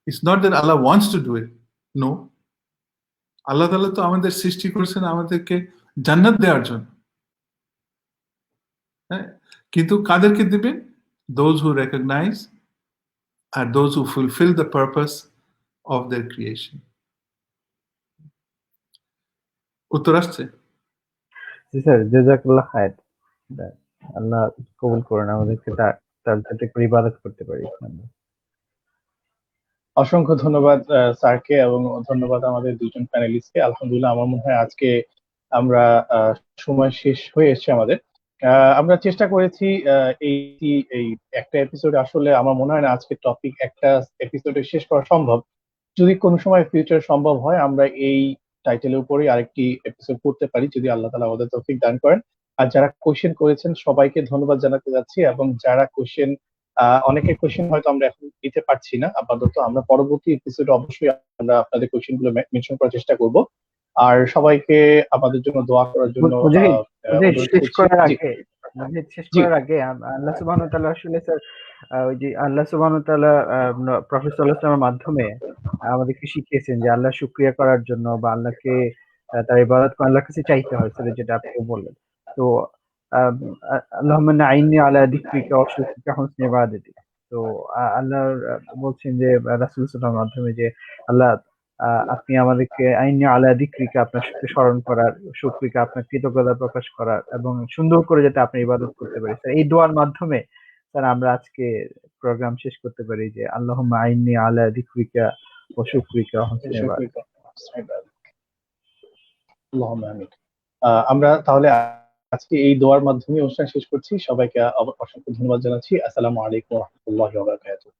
It's not that Allah wants to do it, no. আল্লাহ তাআলা তো আমাদের সৃষ্টি করেছেন আমাদেরকে জান্নাত দেওয়ার জন্য, হ্যাঁ। কিন্তু কাদেরকে দিবেন? দোজ হু রেকগনাইজ আর those who fulfil the purpose of their creation. উত্তর আসছে? জি স্যার, জাযাকাল্লাহ খায়ের। আল্লাহ কবুল করুন আমাদেরকে, তার যাতে করে ইবাদত করতে পারি আমরা। অসংখ্য ধন্যবাদ স্যারকে এবং ধন্যবাদ আমাদের দুজন প্যানেলিস্টকে। আলহামদুলিল্লাহ, আমার মনে হয় আজকে আমরা সময় শেষ হয়ে এসেছে আমাদের। আমরা চেষ্টা করেছি এই একটা এপিসোড, আসলে আমার মনে হয় না আজকে টপিক একটা এপিসোডে শেষ করা সম্ভব। যদি কোনো সময় ফিউচার সম্ভব হয়, আমরা এই টাইটেলের উপরেই আরেকটি এপিসোড করতে পারি, যদি আল্লাহ তাআলা আমাদের তৌফিক দান করেন। আর যারা কোশ্চেন করেছেন সবাইকে ধন্যবাদ জানাতে যাচ্ছি, এবং যারা কোশ্চেন অনেকের কোশ্চেন হয়তো আমরা এখন দিতে পারছি না আপাতত, আমরা পরবর্তী এপিসোডে অবশ্যই আমরা আপনাদের কোশ্চেন গুলো মেনশন করার চেষ্টা করব। আর সবাইকে আমাদের জন্য দোয়া করার জন্য মুজাহিদ, অনুরোধ শেষ করছি। করার জি আগে, মুজাহিদ শেষ জি করার আগে আল্লাহ সুবহানাহু ওয়া তাআলা আসলে স্যার, ওই যে আল্লাহ সুবহানাহু ওয়া তাআলা প্রফেট সাল্লাল্লাহু আলাইহি ওয়াসাল্লামের মাধ্যমে আমাদেরকে শিখিয়েছেন যে আল্লাহ শুকরিয়া করার জন্য বা আল্লাহকে তার ইবাদত করে আল্লাহর কাছে চাইতে হয়, স্যার যেটা আপনি বললেন। তো আল্লাহুম্মা আইন্নি আলা যিকরিকা ওয়া শুকরিকা ওয়া হুসনি ইবাদাতিক। তো আল্লাহ বলছেন যে রাসূল সাল্লাল্লাহু আলাইহি ওয়াসাল্লামের মাধ্যমে যে আল্লাহ, আপনি আমাদেরকে আইনি আলা যিকরিকা, আপনার স্মরণ করার, শুকরিকা আপনার কৃতজ্ঞতা প্রকাশ করার, এবং সুন্দর করে যাতে আপনি ইবাদত করতে পারি। স্যার এই দোয়ার মাধ্যমে স্যার আমরা আজকে প্রোগ্রাম শেষ করতে পারি যে আল্লাহুম্মা আইন্নি আলা যিকরিকা ওয়া শুকরিকা ওয়া হুসনি ইবাদাতিক। আল্লাহুম্মা আমিন। আমরা তাহলে আজকে এই দোয়ার মাধ্যমে অনুষ্ঠান শেষ করছি। সবাইকে অসংখ্য ধন্যবাদ জানাচ্ছি। আসসালামু আলাইকুম ওয়া রাহমাতুল্লাহি ওয়া বারাকাতুহু।